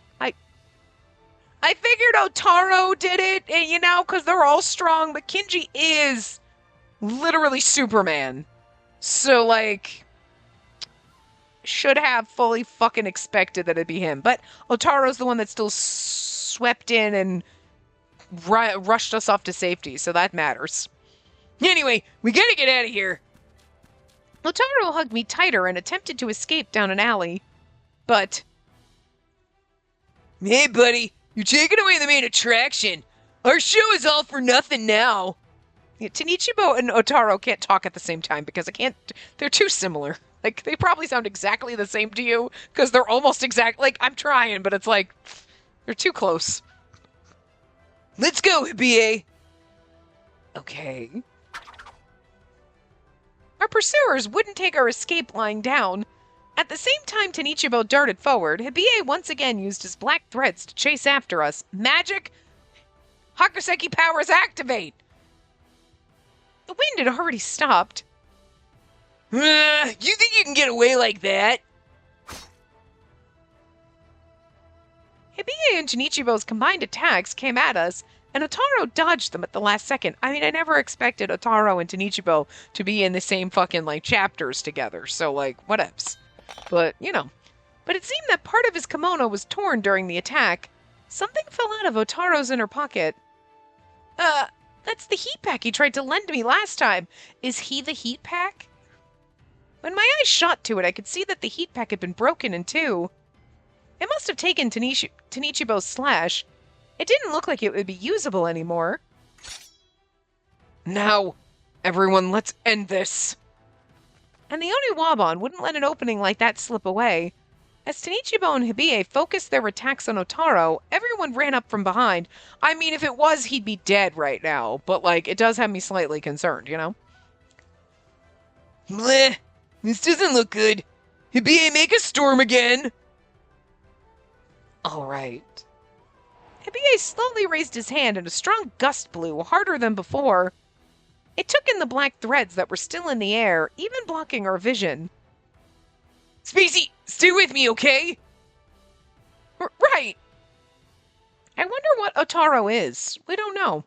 I figured Otaro did it, you know, because they're all strong, but Kinji is literally Superman. So, like, should have fully fucking expected that it'd be him. But Otaro's the one that still swept in and rushed us off to safety, so that matters. Anyway, we gotta get out of here. Otaro hugged me tighter and attempted to escape down an alley. But... Hey, buddy, you're taking away the main attraction. Our show is all for nothing now. Tenichibo and Otaro can't talk at the same time because they're too similar. Like, they probably sound exactly the same to you because they're almost exact. Like, I'm trying, but it's like, they're too close. Let's go, Hibie. Okay. Our pursuers wouldn't take our escape lying down. At the same time Tenichibo darted forward, Hibie once again used his black threads to chase after us. Magic! Hakuseki powers activate! The wind had already stopped. You think you can get away like that? Hibie and Tenichibo's combined attacks came at us, and Otaro dodged them at the last second. I mean, I never expected Otaro and Tenichibo to be in the same fucking, like, chapters together, so, like, whatevs. But, you know. But it seemed that part of his kimono was torn during the attack. Something fell out of Otaro's inner pocket. That's the heat pack he tried to lend me last time. Is he the heat pack? When my eyes shot to it, I could see that the heat pack had been broken in two. It must have taken Tenichibo's slash. It didn't look like it would be usable anymore. Now, everyone, let's end this. And the Oniwabon wouldn't let an opening like that slip away. As Tenichibo and Hibie focused their attacks on Otaro, everyone ran up from behind. I mean, if it was, he'd be dead right now. But, like, it does have me slightly concerned, you know? Bleh. This doesn't look good. Hibie, make a storm again. All right. Hibie slowly raised his hand and a strong gust blew, harder than before. It took in the black threads that were still in the air, even blocking our vision. Spacey, stay with me, okay? Right. I wonder what Otaro is. We don't know.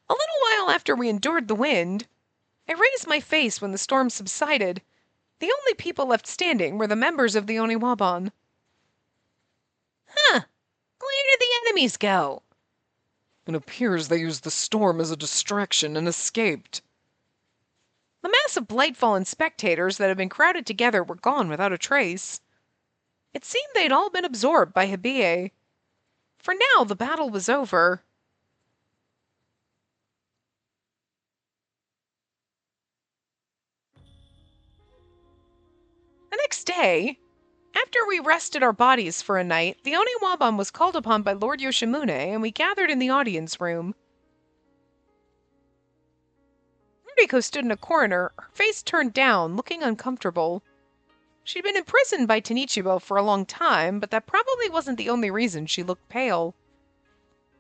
A little while after we endured the wind, I raised my face when the storm subsided. The only people left standing were the members of the Oniwabon. Huh. Where did the enemies go? It appears they used the storm as a distraction and escaped. The mass of Blightfall and spectators that had been crowded together were gone without a trace. It seemed they'd all been absorbed by Hibiye. For now, the battle was over. The next day, after we rested our bodies for a night, the Oniwaban was called upon by Lord Yoshimune, and we gathered in the audience room. Ruriko stood in a corner, her face turned down, looking uncomfortable. She'd been imprisoned by Tenichibo for a long time, but that probably wasn't the only reason she looked pale.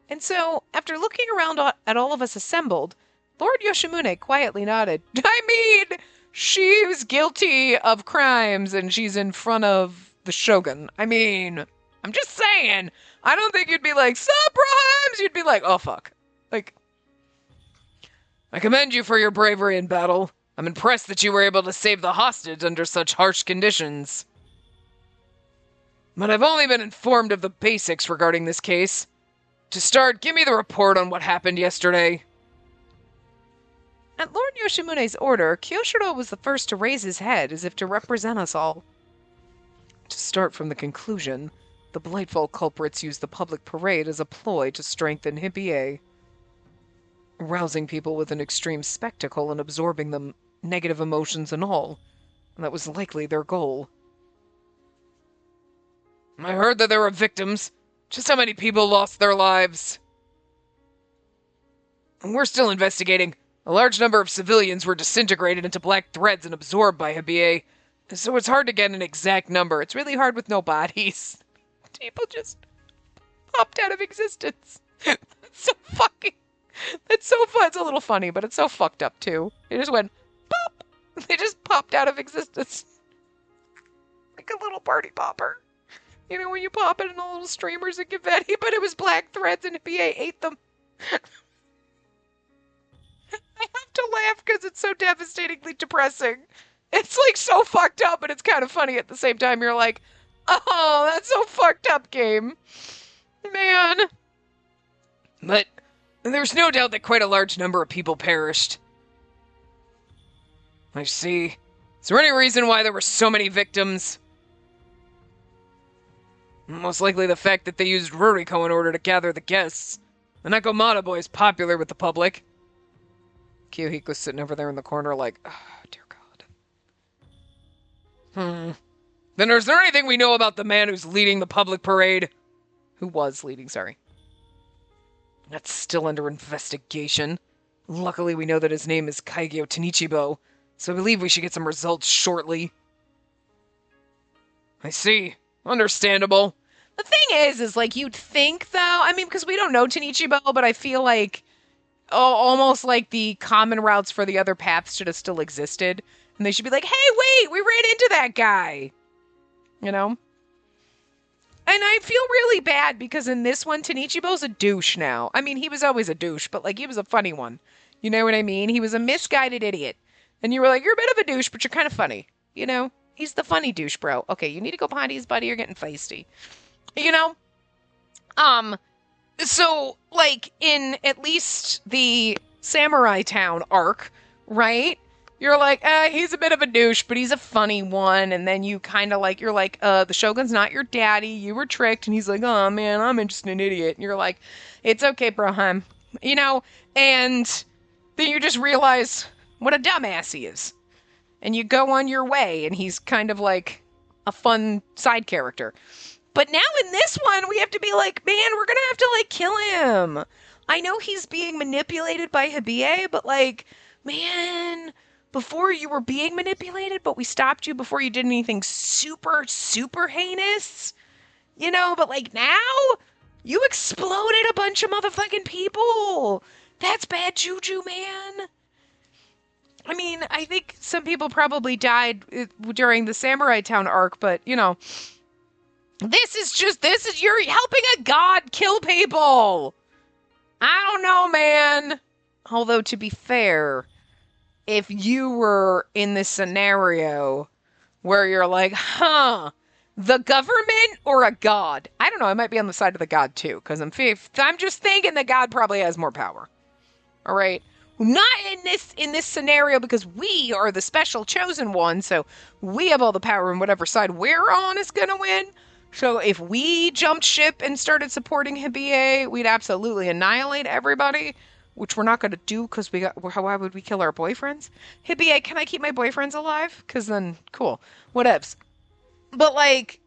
And so, after looking around at all of us assembled, Lord Yoshimune quietly nodded. I mean, she was guilty of crimes and she's in front of the shogun. I mean, I'm just saying. I don't think you'd be like, sup, Rhymes? You'd be like, oh, fuck. Like, I commend you for your bravery in battle. I'm impressed that you were able to save the hostage under such harsh conditions. But I've only been informed of the basics regarding this case. To start, give me the report on what happened yesterday. At Lord Yoshimune's order, Kyoshiro was the first to raise his head as if to represent us all. To start from the conclusion, the Blightfall culprits used the public parade as a ploy to strengthen Hibiye, arousing people with an extreme spectacle and absorbing them, negative emotions and all. And that was likely their goal. I heard that there were victims. Just how many people lost their lives? We're still investigating. A large number of civilians were disintegrated into black threads and absorbed by Hibiye, so it's hard to get an exact number. It's really hard with no bodies. People just popped out of existence. That's so fucking... That's so fun. It's a little funny, but it's so fucked up, too. They just went, pop! They just popped out of existence. Like a little party popper. You know, when you pop it in the little streamers and confetti, but it was black threads and Hibiye ate them. I have to laugh because it's so devastatingly depressing. It's like so fucked up, but it's kind of funny at the same time. You're like, oh, that's so fucked up, game. Man. But there's no doubt that quite a large number of people perished. I see. Is there any reason why there were so many victims? Most likely the fact that they used Ruriko in order to gather the guests. The Nekomata boy is popular with the public. Kiyohiko's sitting over there in the corner like, oh, dear God. Then is there anything we know about the man who's leading the public parade? Who was leading, sorry. That's still under investigation. Luckily, we know that his name is Kaigyo Tenichibo, so I believe we should get some results shortly. I see. Understandable. The thing is like, you'd think, though, I mean, because we don't know Tenichibo, but I feel like, almost like the common routes for the other paths should have still existed. And they should be like, hey, wait, we ran into that guy. You know? And I feel really bad because in this one, Tenichibo's a douche now. I mean, he was always a douche, but, like, he was a funny one. You know what I mean? He was a misguided idiot. And you were like, you're a bit of a douche, but you're kind of funny. You know? He's the funny douche, bro. Okay, you need to go potties, buddy. You're getting feisty. You know? So, like, in at least the Samurai Town arc, right? You're like, he's a bit of a douche, but he's a funny one. And then you kind of like, you're like, the Shogun's not your daddy. You were tricked. And he's like, oh, man, I'm just an idiot. And you're like, it's okay, Broham. You know? And then you just realize what a dumbass he is. And you go on your way, and he's kind of like a fun side character. But now in this one, we have to be like, man, we're going to have to, like, kill him. I know he's being manipulated by Hibiye, but, like, man, before you were being manipulated, but we stopped you before you did anything super, super heinous. You know, but, like, now, you exploded a bunch of motherfucking people. That's bad juju, man. I mean, I think some people probably died during the Samurai Town arc, but, you know, you're helping a god kill people. I don't know, man. Although, to be fair, if you were in this scenario where you're like, The government or a god? I don't know. I might be on the side of the god too, because I'm just thinking the god probably has more power. All right. Not in this scenario because we are the special chosen one, so we have all the power and whatever side we're on is gonna win. So if we jumped ship and started supporting Hibie, we'd absolutely annihilate everybody, which we're not gonna do because why would we kill our boyfriends? Hibie, can I keep my boyfriends alive? Because then, cool, whatevs. But like,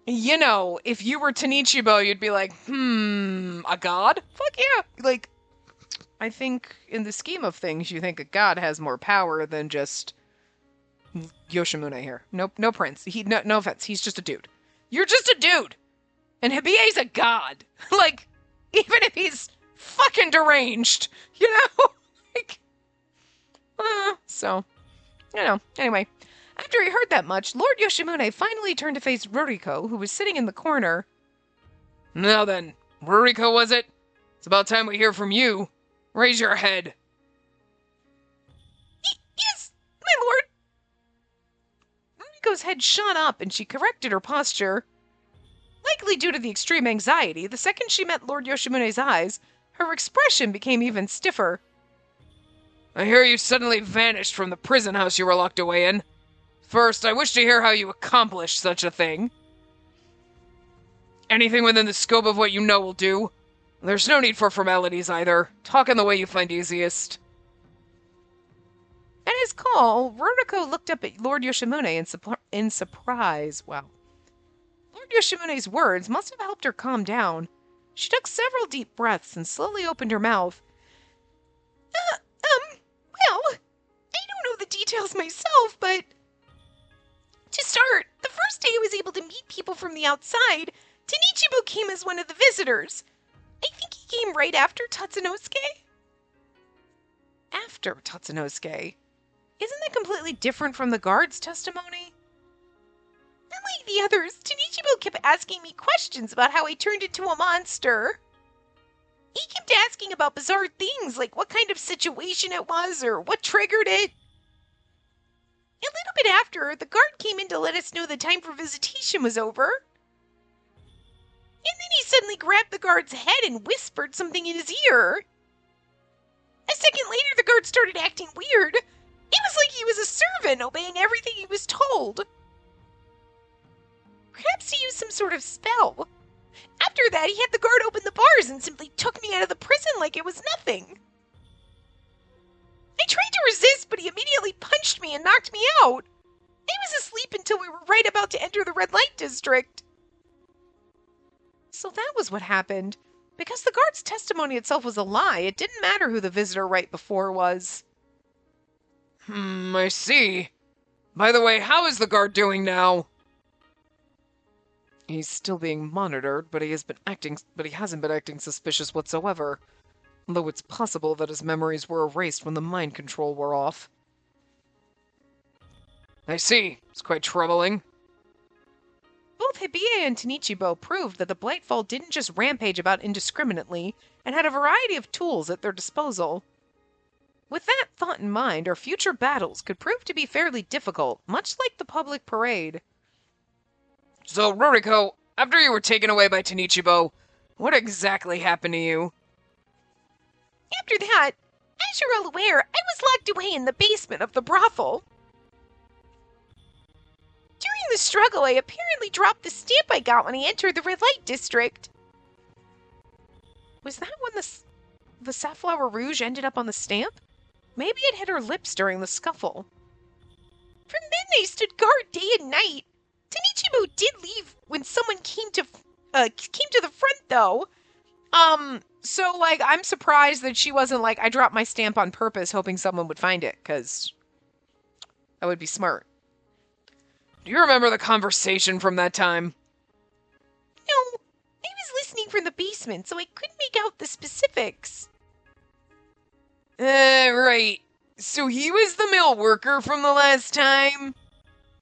you know, if you were Tanichibo, you'd be like, a god? Fuck yeah! Like, I think in the scheme of things, you think a god has more power than just Yoshimune here. Nope, no prince. No offense, he's just a dude. You're just a dude, and Hibie's a god. Like, even if he's fucking deranged, you know, like, so, you know. Anyway, after he heard that much, Lord Yoshimune finally turned to face Ruriko, who was sitting in the corner. Now then, Ruriko, was it? It's about time we hear from you. Raise your head. Yes, my lord. Ruriko's head shot up and she corrected her posture. Likely due to the extreme anxiety, the second she met Lord Yoshimune's eyes, her expression became even stiffer. I hear you suddenly vanished from the prison house you were locked away in. First, I wish to hear how you accomplished such a thing. Anything within the scope of what you know will do. There's no need for formalities either. Talk in the way you find easiest. At his call, Ruriko looked up at Lord Yoshimune in surprise. Wow. Lord Yoshimune's words must have helped her calm down. She took several deep breaths and slowly opened her mouth. Well, I don't know the details myself, but to start, the first day I was able to meet people from the outside, Tanichibo came as one of the visitors. I think he came right after Tatsunosuke. After Tatsunosuke? Isn't that completely different from the guard's testimony? Unlike the others, Tanichibo kept asking me questions about how I turned into a monster. He kept asking about bizarre things like what kind of situation it was or what triggered it. A little bit after, the guard came in to let us know the time for visitation was over. And then he suddenly grabbed the guard's head and whispered something in his ear. A second later, the guard started acting weird. It was like he was a servant obeying everything he was told. Perhaps he used some sort of spell. After that, he had the guard open the bars and simply took me out of the prison like it was nothing. I tried to resist, but he immediately punched me and knocked me out. I was asleep until we were right about to enter the red light district. So that was what happened. Because the guard's testimony itself was a lie, it didn't matter who the visitor right before was. I see. By the way, how is the guard doing now? He's still being monitored, but he hasn't been acting suspicious whatsoever. Though it's possible that his memories were erased when the mind control wore off. I see. It's quite troubling. Both Hibie and Tanichibo proved that the Blightfall didn't just rampage about indiscriminately and had a variety of tools at their disposal. With that thought in mind, our future battles could prove to be fairly difficult, much like the public parade. So, Ruriko, after you were taken away by Tanichibo, what exactly happened to you? After that, as you're all aware, I was locked away in the basement of the brothel. During the struggle, I apparently dropped the stamp I got when I entered the red light district. Was that when the Safflower Rouge ended up on the stamp? Maybe it hit her lips during the scuffle. From then I stood guard day and night. Tanichibo did leave when someone came to the front, though. So, like, I'm surprised that she wasn't like, I dropped my stamp on purpose hoping someone would find it, because that would be smart. Do you remember the conversation from that time? No, I was listening from the basement, so I couldn't make out the specifics. Right. So he was the mill worker from the last time?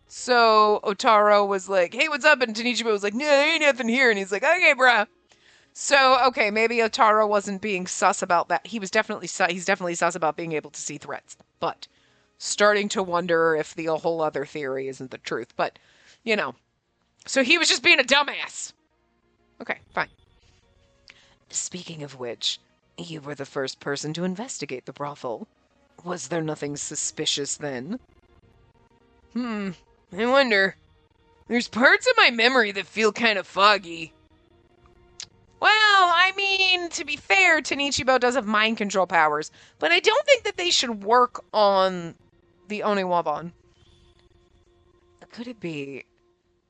So Otaro was like, hey, what's up? And Tanichibo was like, no, ain't nothing here. And he's like, okay, bruh. So, okay, maybe Otaro wasn't being sus about that. He's definitely sus about being able to see threats. But starting to wonder if the whole other theory isn't the truth. But, you know, So he was just being a dumbass. Okay, fine. Speaking of which, you were the first person to investigate the brothel. Was there nothing suspicious then? I wonder. There's parts of my memory that feel kind of foggy. Well, I mean, to be fair, Tanichibo does have mind control powers, but I don't think that they should work on the Oniwaban. Could it be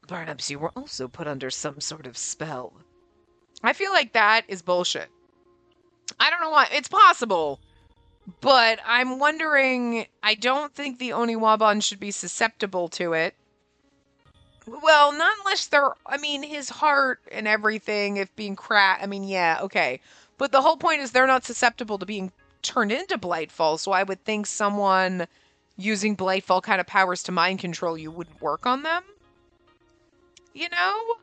perhaps you were also put under some sort of spell? I feel like that is bullshit. I don't know why. It's possible, but I'm wondering. I don't think the Oniwaban should be susceptible to it. Well, not unless they're. I mean, his heart and everything, if being cracked. I mean, yeah, okay. But the whole point is they're not susceptible to being turned into Blightfall, so I would think someone using Blightfall kind of powers to mind control you wouldn't work on them. You know?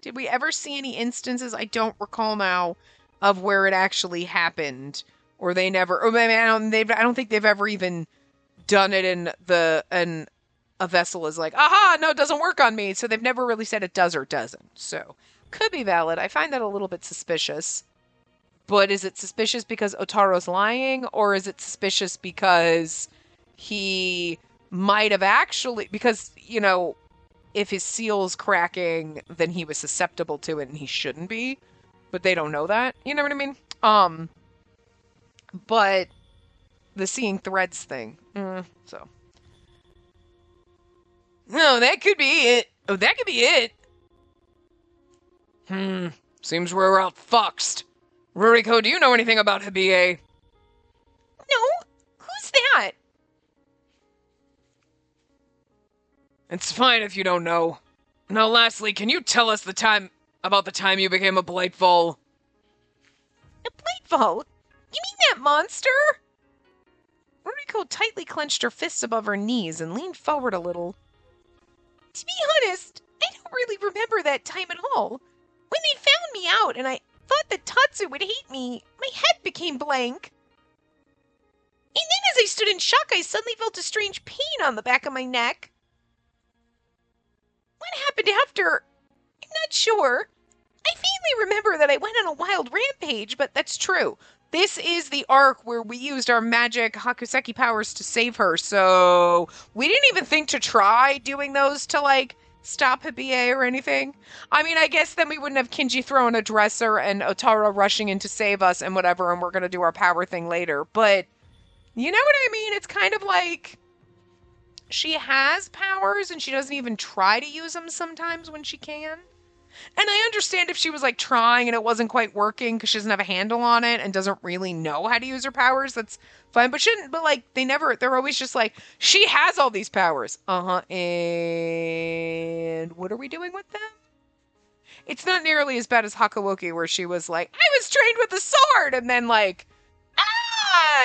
Did we ever see any instances, I don't recall now, of where it actually happened? Or they never. Or I mean, I don't think they've ever even done it in a vessel is like, aha, no, it doesn't work on me. So they've never really said it does or doesn't. So could be valid. I find that a little bit suspicious. But is it suspicious because Otaro's lying, or is it suspicious because he might have actually, because, you know, if his seal's cracking, then he was susceptible to it and he shouldn't be. But they don't know that. You know what I mean? But the seeing threads thing. So. No, that could be it. Oh, that could be it. Seems we're outfoxed. Ruriko, do you know anything about Hibie? No? Who's that? It's fine if you don't know. Now, lastly, can you tell us about the time you became a Blightfall? A Blightfall? You mean that monster? Ruriko tightly clenched her fists above her knees and leaned forward a little. To be honest, I don't really remember that time at all. When they found me out and I thought that Tatsu would hate me, my head became blank. And then as I stood in shock, I suddenly felt a strange pain on the back of my neck. What happened after? I'm not sure. I vaguely remember that I went on a wild rampage, but that's true. This is the arc where we used our magic Hakuseki powers to save her, so we didn't even think to try doing those to, like, stop Hibie or anything. I mean, I guess then we wouldn't have Kinji throwing a dresser and Otaro rushing in to save us and whatever, and we're going to do our power thing later. But, you know what I mean? It's kind of like she has powers and she doesn't even try to use them sometimes when she can. And I understand if she was like trying and it wasn't quite working because she doesn't have a handle on it and doesn't really know how to use her powers. That's fine. But like, they're always just like, she has all these powers. And what are we doing with them? It's not nearly as bad as Hakawoki where she was like, I was trained with a sword and then like,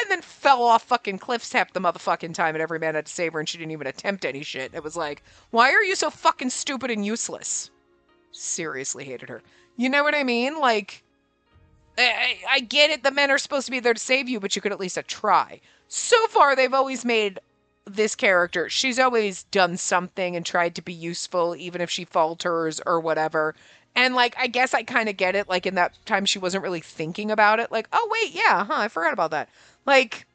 and then fell off fucking cliffs half the motherfucking time and every man had to save her and she didn't even attempt any shit. It was like, why are you so fucking stupid and useless? Seriously hated her. You know what I mean? Like, I get it. The men are supposed to be there to save you, but you could at least try. So far, they've always made this character. She's always done something and tried to be useful, even if she falters or whatever. And, like, I guess I kind of get it. Like, in that time, she wasn't really thinking about it. Like, oh, wait, yeah, I forgot about that. Like,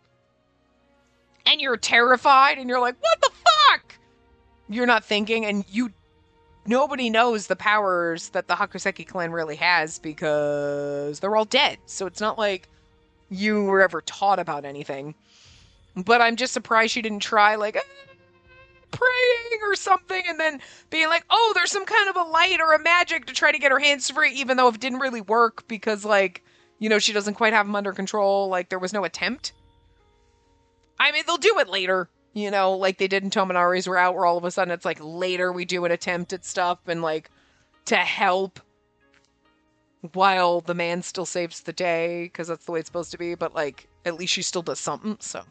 and you're terrified and you're like, what the fuck? You're not thinking and nobody knows the powers that the Hakuseki clan really has because they're all dead. So it's not like you were ever taught about anything. But I'm just surprised she didn't try, like, praying or something and then being like, oh, there's some kind of a light or a magic to try to get her hands free, even though it didn't really work because, like, you know, she doesn't quite have them under control. Like, there was no attempt. I mean, they'll do it later. You know, like they did in Tominari's Route, where all of a sudden it's like later we do an attempt at stuff and like to help while the man still saves the day because that's the way it's supposed to be. But like at least she still does something. So,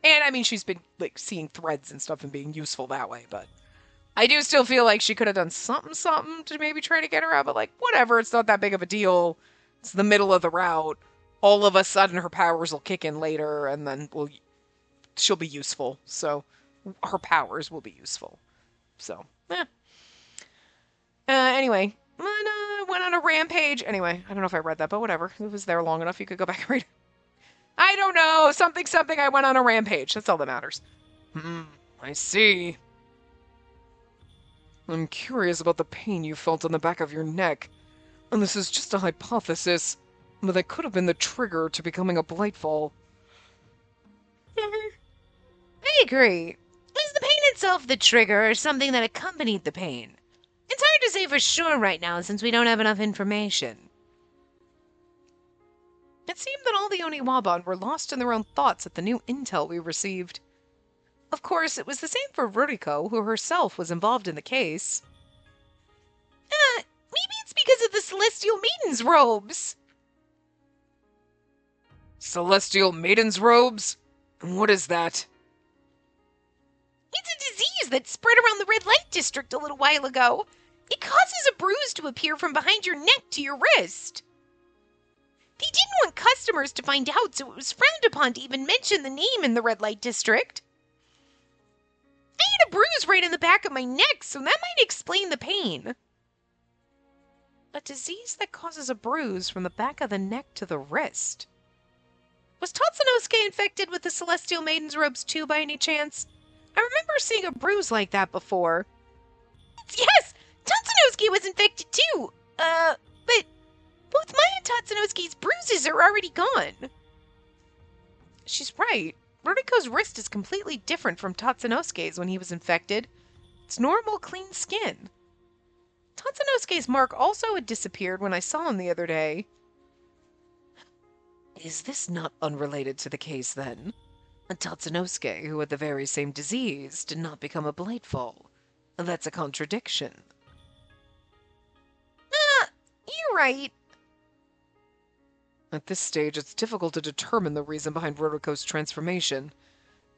and I mean, she's been like seeing threads and stuff and being useful that way. But I do still feel like she could have done something to maybe try to get her out. But like, whatever, it's not that big of a deal. It's the middle of the route. All of a sudden her powers will kick in later and then she'll be useful. So her powers will be useful. So Eh. Anyway, went on a rampage. Anyway, I don't know if I read that, but whatever. It was there long enough. You could go back and read it. I don't know. Something, something. I went on a rampage. That's all that matters. I see. I'm curious about the pain you felt on the back of your neck. And this is just a hypothesis, but that could have been the trigger to becoming a Blightfall. I agree. Is the pain itself the trigger or something that accompanied the pain? It's hard to say for sure right now since we don't have enough information. It seemed that all the Oniwaban were lost in their own thoughts at the new intel we received. Of course, it was the same for Ruriko, who herself was involved in the case. Maybe it's because of the Celestial Maiden's robes. Celestial Maiden's robes? What is that? It's a disease that spread around the red light district a little while ago. It causes a bruise to appear from behind your neck to your wrist. They didn't want customers to find out, so it was frowned upon to even mention the name in the red light district. I had a bruise right in the back of my neck, so that might explain the pain. A disease that causes a bruise from the back of the neck to the wrist. Was Tatsunosuke infected with the Celestial Maiden's robes too, by any chance? I remember seeing a bruise like that before. Yes! Tatsunosuke was infected too! But both mine and Tatsunosuke's bruises are already gone. She's right. Ruriko's wrist is completely different from Tatsunosuke's when he was infected. It's normal, clean skin. Tatsunosuke's mark also had disappeared when I saw him the other day. Is this not unrelated to the case, then? Tatsunosuke, who had the very same disease, did not become a Blightfall. That's a contradiction. You're right. At this stage, it's difficult to determine the reason behind Ruriko's transformation.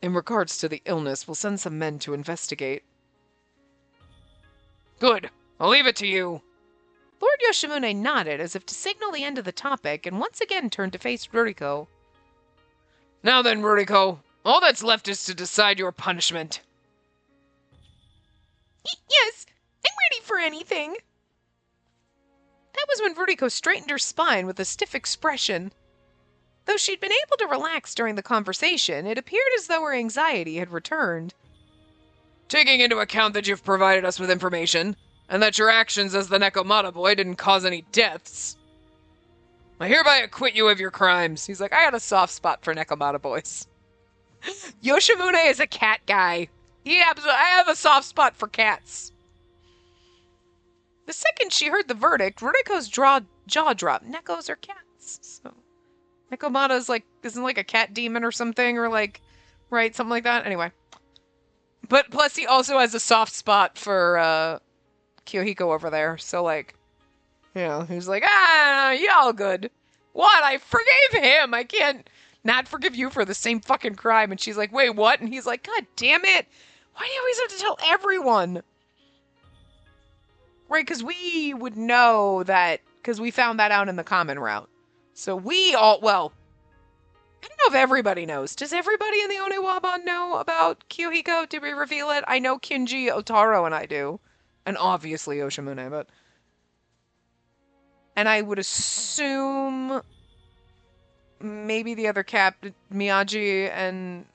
In regards to the illness, we'll send some men to investigate. Good. I'll leave it to you. Lord Yoshimune nodded as if to signal the end of the topic and once again turned to face Ruriko. Now then, Ruriko, all that's left is to decide your punishment. Yes, I'm ready for anything. That was when Ruriko straightened her spine with a stiff expression. Though she'd been able to relax during the conversation, it appeared as though her anxiety had returned. Taking into account that you've provided us with information, and that your actions as the Nekomata boy didn't cause any deaths, I hereby acquit you of your crimes. He's like, I got a soft spot for Nekomata boys. Yoshimune is a cat guy. I have a soft spot for cats. The second she heard the verdict, Ruriko's jaw dropped. Nekos are cats, so Nekomata isn't like a cat demon or something, or like, right, something like that. Anyway, but plus he also has a soft spot for Kyohiko over there. So like, he's like, you all good. What? I forgave him. I can't not forgive you for the same fucking crime. And she's like, wait, what? And he's like, God damn it! Why do you always have to tell everyone? Right, because we would know that, because we found that out in the common route. So we all, well, I don't know if everybody knows. Does everybody in the Oniwaban know about Kyohiko? Did we reveal it? I know Kinji, Otaro, and I do. And obviously Yoshimune, but... And I would assume maybe the other Miyagi and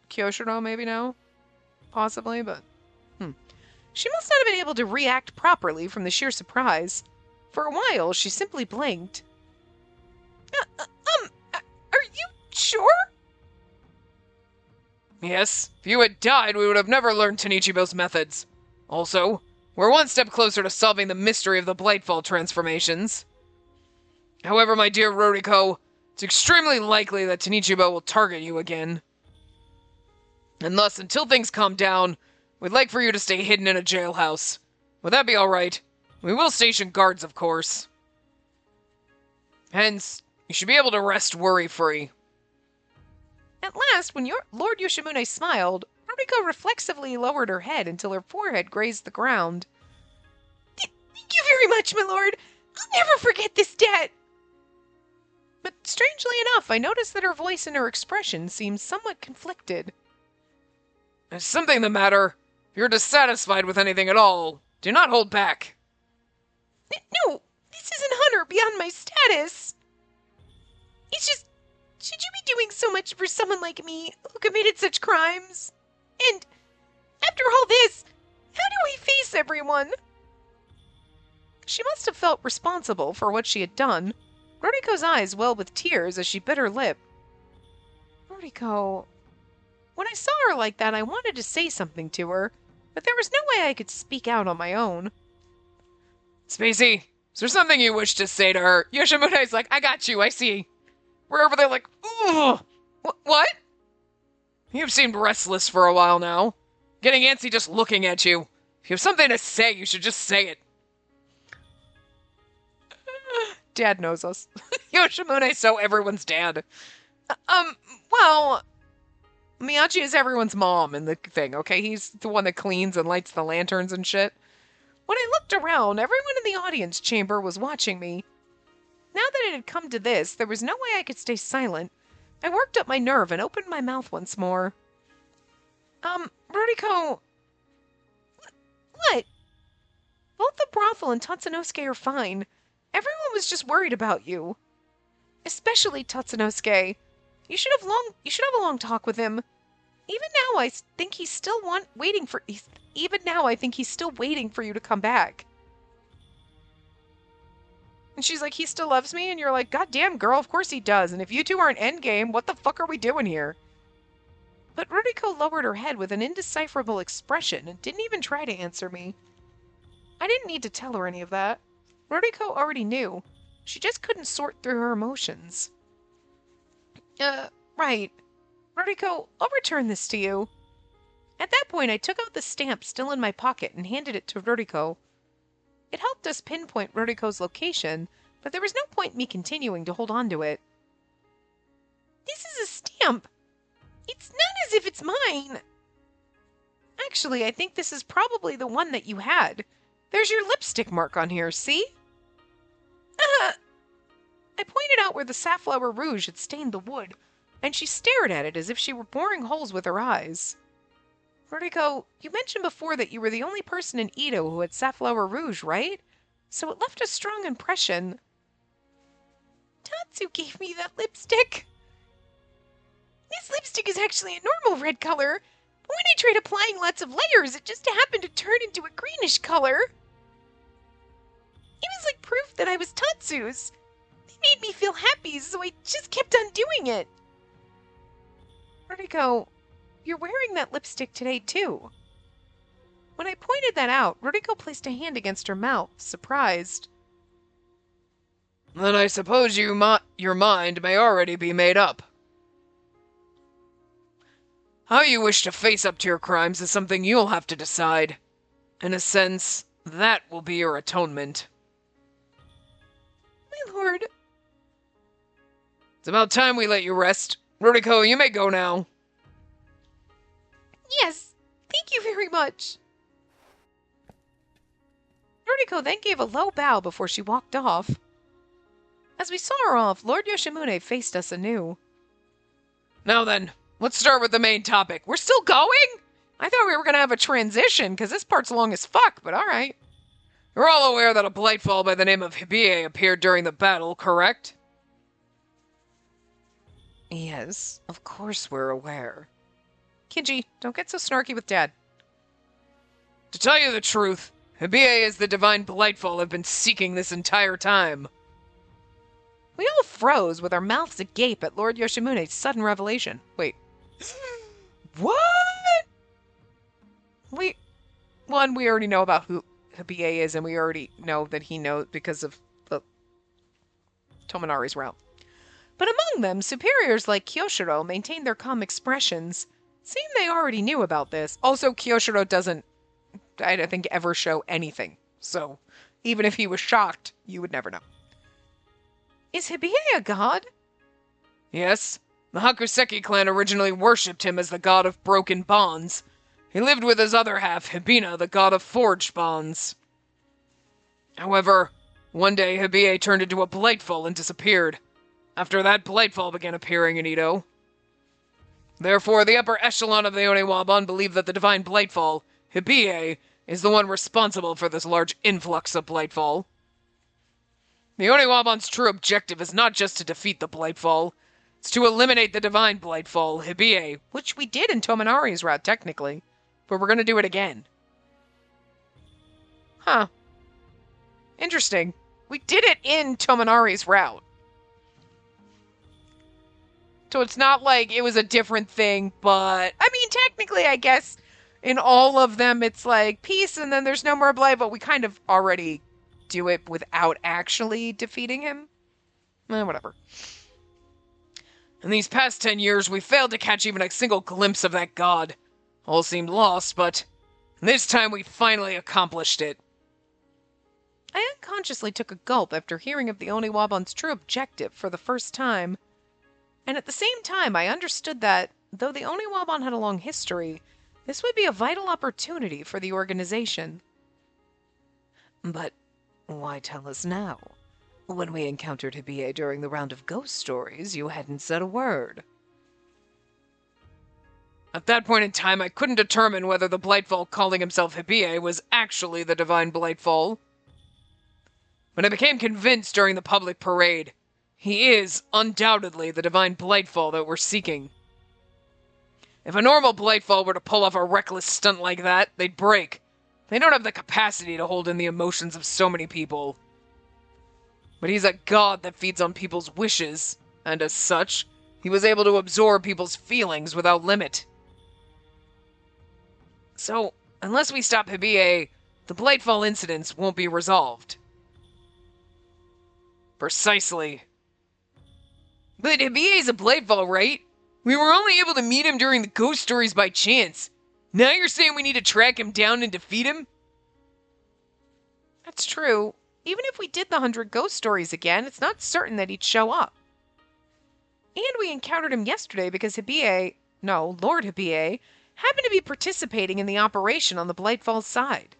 Kyoshiro maybe know? Possibly, but... She must not have been able to react properly from the sheer surprise. For a while, she simply blinked. Are you sure? Yes, if you had died, we would have never learned Tanichibo's methods. Also, we're one step closer to solving the mystery of the Blightfall transformations. However, my dear Ruriko, it's extremely likely that Tanichibo will target you again. And thus, until things calm down, we'd like for you to stay hidden in a jailhouse. Would that be alright? We will station guards, of course. Hence, you should be able to rest worry-free. At last, when Lord Yoshimune smiled, Ruriko reflexively lowered her head until her forehead grazed the ground. Thank you very much, my lord. I'll never forget this debt. But strangely enough, I noticed that her voice and her expression seemed somewhat conflicted. Is something the matter? If you're dissatisfied with anything at all, do not hold back. No, this isn't Hunter beyond my status. It's just, should you be doing so much for someone like me who committed such crimes? And after all this, how do I face everyone? She must have felt responsible for what she had done. Ruriko's eyes welled with tears as she bit her lip. Ruriko... When I saw her like that, I wanted to say something to her, but there was no way I could speak out on my own. Spacey, is there something you wish to say to her? Yoshimune's like, I got you, I see. We're over there like, ooh. What? You've seemed restless for a while now. Getting antsy just looking at you. If you have something to say, you should just say it. Dad knows us. Yoshimune, so everyone's dad. Well, Miyachi is everyone's mom in the thing, okay? He's the one that cleans and lights the lanterns and shit. When I looked around, everyone in the audience chamber was watching me. Now that it had come to this, there was no way I could stay silent. I worked up my nerve and opened my mouth once more. Ruriko... What? Both the brothel and Tatsunosuke are fine. Everyone was just worried about you. Especially Tatsunosuke. You should have a long talk with him. Even now, I think he's still waiting for you to come back. And she's like, he still loves me? And you're like, God damn, girl, of course he does. And if you two aren't endgame, what the fuck are we doing here? But Ruriko lowered her head with an indecipherable expression and didn't even try to answer me. I didn't need to tell her any of that. Ruriko already knew. She just couldn't sort through her emotions. Right. Ruriko, I'll return this to you. At that point, I took out the stamp still in my pocket and handed it to Ruriko. It helped us pinpoint Ruriko's location, but there was no point in me continuing to hold on to it. This is a stamp. It's not as if it's mine. Actually, I think this is probably the one that you had. There's your lipstick mark on here, see? I pointed out where the safflower rouge had stained the wood, and she stared at it as if she were boring holes with her eyes. Ruriko, you mentioned before that you were the only person in Edo who had safflower rouge, right? So it left a strong impression. Tatsu gave me that lipstick. This lipstick is actually a normal red color, but when I tried applying lots of layers, it just happened to turn into a greenish color. It was like proof that I was Tatsu's. It made me feel happy, so I just kept on doing it. Ruriko, you're wearing that lipstick today, too. When I pointed that out, Ruriko placed a hand against her mouth, surprised. Then I suppose your mind may already be made up. How you wish to face up to your crimes is something you'll have to decide. In a sense, that will be your atonement. My lord. It's about time we let you rest. Ruriko, you may go now. Yes, thank you very much. Ruriko then gave a low bow before she walked off. As we saw her off, Lord Yoshimune faced us anew. Now then, let's start with the main topic. We're still going? I thought we were going to have a transition, because this part's long as fuck, but alright. You're all aware that a blightfall by the name of Hibie appeared during the battle, correct? Yes, of course we're aware. Kinji, don't get so snarky with Dad. To tell you the truth, Hibie is the divine blightfall I've been seeking this entire time. We all froze with our mouths agape at Lord Yoshimune's sudden revelation. Wait. What? We already know about who Hibie is, and we already know that he knows because of the Tominari's route. But among them, superiors like Kyoshiro maintained their calm expressions. Seemed they already knew about this. Also, Kyoshiro doesn't, I don't think, ever show anything. So, even if he was shocked, you would never know. Is Hibie a god? Yes. The Hakuseki clan originally worshipped him as the god of broken bonds. He lived with his other half, Hibina, the god of forged bonds. However, one day Hibie turned into a blightfall and disappeared. After that, blightfall began appearing in Edo. Therefore, the upper echelon of the Oniwaban believed that the divine blightfall, Hibie is the one responsible for this large influx of Blightfall. The Oniwabon's true objective is not just to defeat the Blightfall, it's to eliminate the divine Blightfall, Hibie, which we did in Tominari's route, technically, but we're going to do it again. Huh. Interesting. We did it in Tominari's route. So it's not like it was a different thing, but... I mean, technically, I guess, in all of them, it's like peace, and then there's no more Blight, but we kind of already do it without actually defeating him. Whatever. In these past 10 years, we failed to catch even a single glimpse of that god. All seemed lost, but this time we finally accomplished it. I unconsciously took a gulp after hearing of the Oniwabon's true objective for the first time. And at the same time, I understood that, though the Oniwabon had a long history, this would be a vital opportunity for the organization. But why tell us now? When we encountered Hibie during the round of ghost stories, you hadn't said a word. At that point in time, I couldn't determine whether the Blightfall calling himself Hibie was actually the divine Blightfall. But I became convinced during the public parade. He is, undoubtedly, the divine Blightfall that we're seeking. If a normal Blightfall were to pull off a reckless stunt like that, they'd break. They don't have the capacity to hold in the emotions of so many people. But he's a god that feeds on people's wishes, and as such, he was able to absorb people's feelings without limit. So, unless we stop Hibie, the Blightfall incidents won't be resolved. Precisely. But Hibie's a Blightfall, right? We were only able to meet him during the ghost stories by chance. Now you're saying we need to track him down and defeat him? That's true. Even if we did the 100 ghost stories again, it's not certain that he'd show up. And we encountered him yesterday because Lord Hibie, happened to be participating in the operation on the Blightfall side.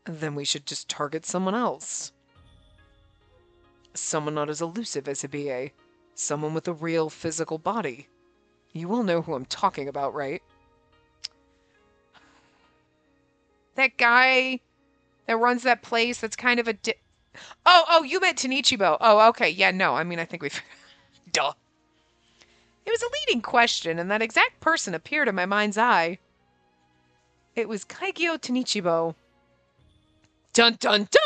Then we should just target someone else. Someone not as elusive as Hibie. Someone with a real physical body. You all know who I'm talking about, right? That guy that runs that place that's kind of a Oh, you meant Tanichibo. Oh, okay. Yeah, no, I mean, I think we've... Duh. It was a leading question, and that exact person appeared in my mind's eye. It was Kaigyo Tanichibo. Dun dun dun!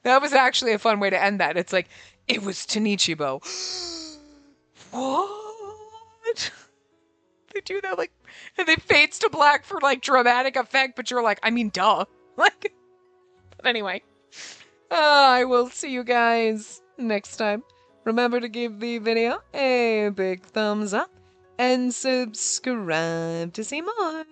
That was actually a fun way to end that. It's like, it was Tanichibo. What? They do that, like, and they fades to black for, like, dramatic effect, but you're like, I mean, duh. Like, but anyway. I will see you guys next time. Remember to give the video a big thumbs up and subscribe to see more.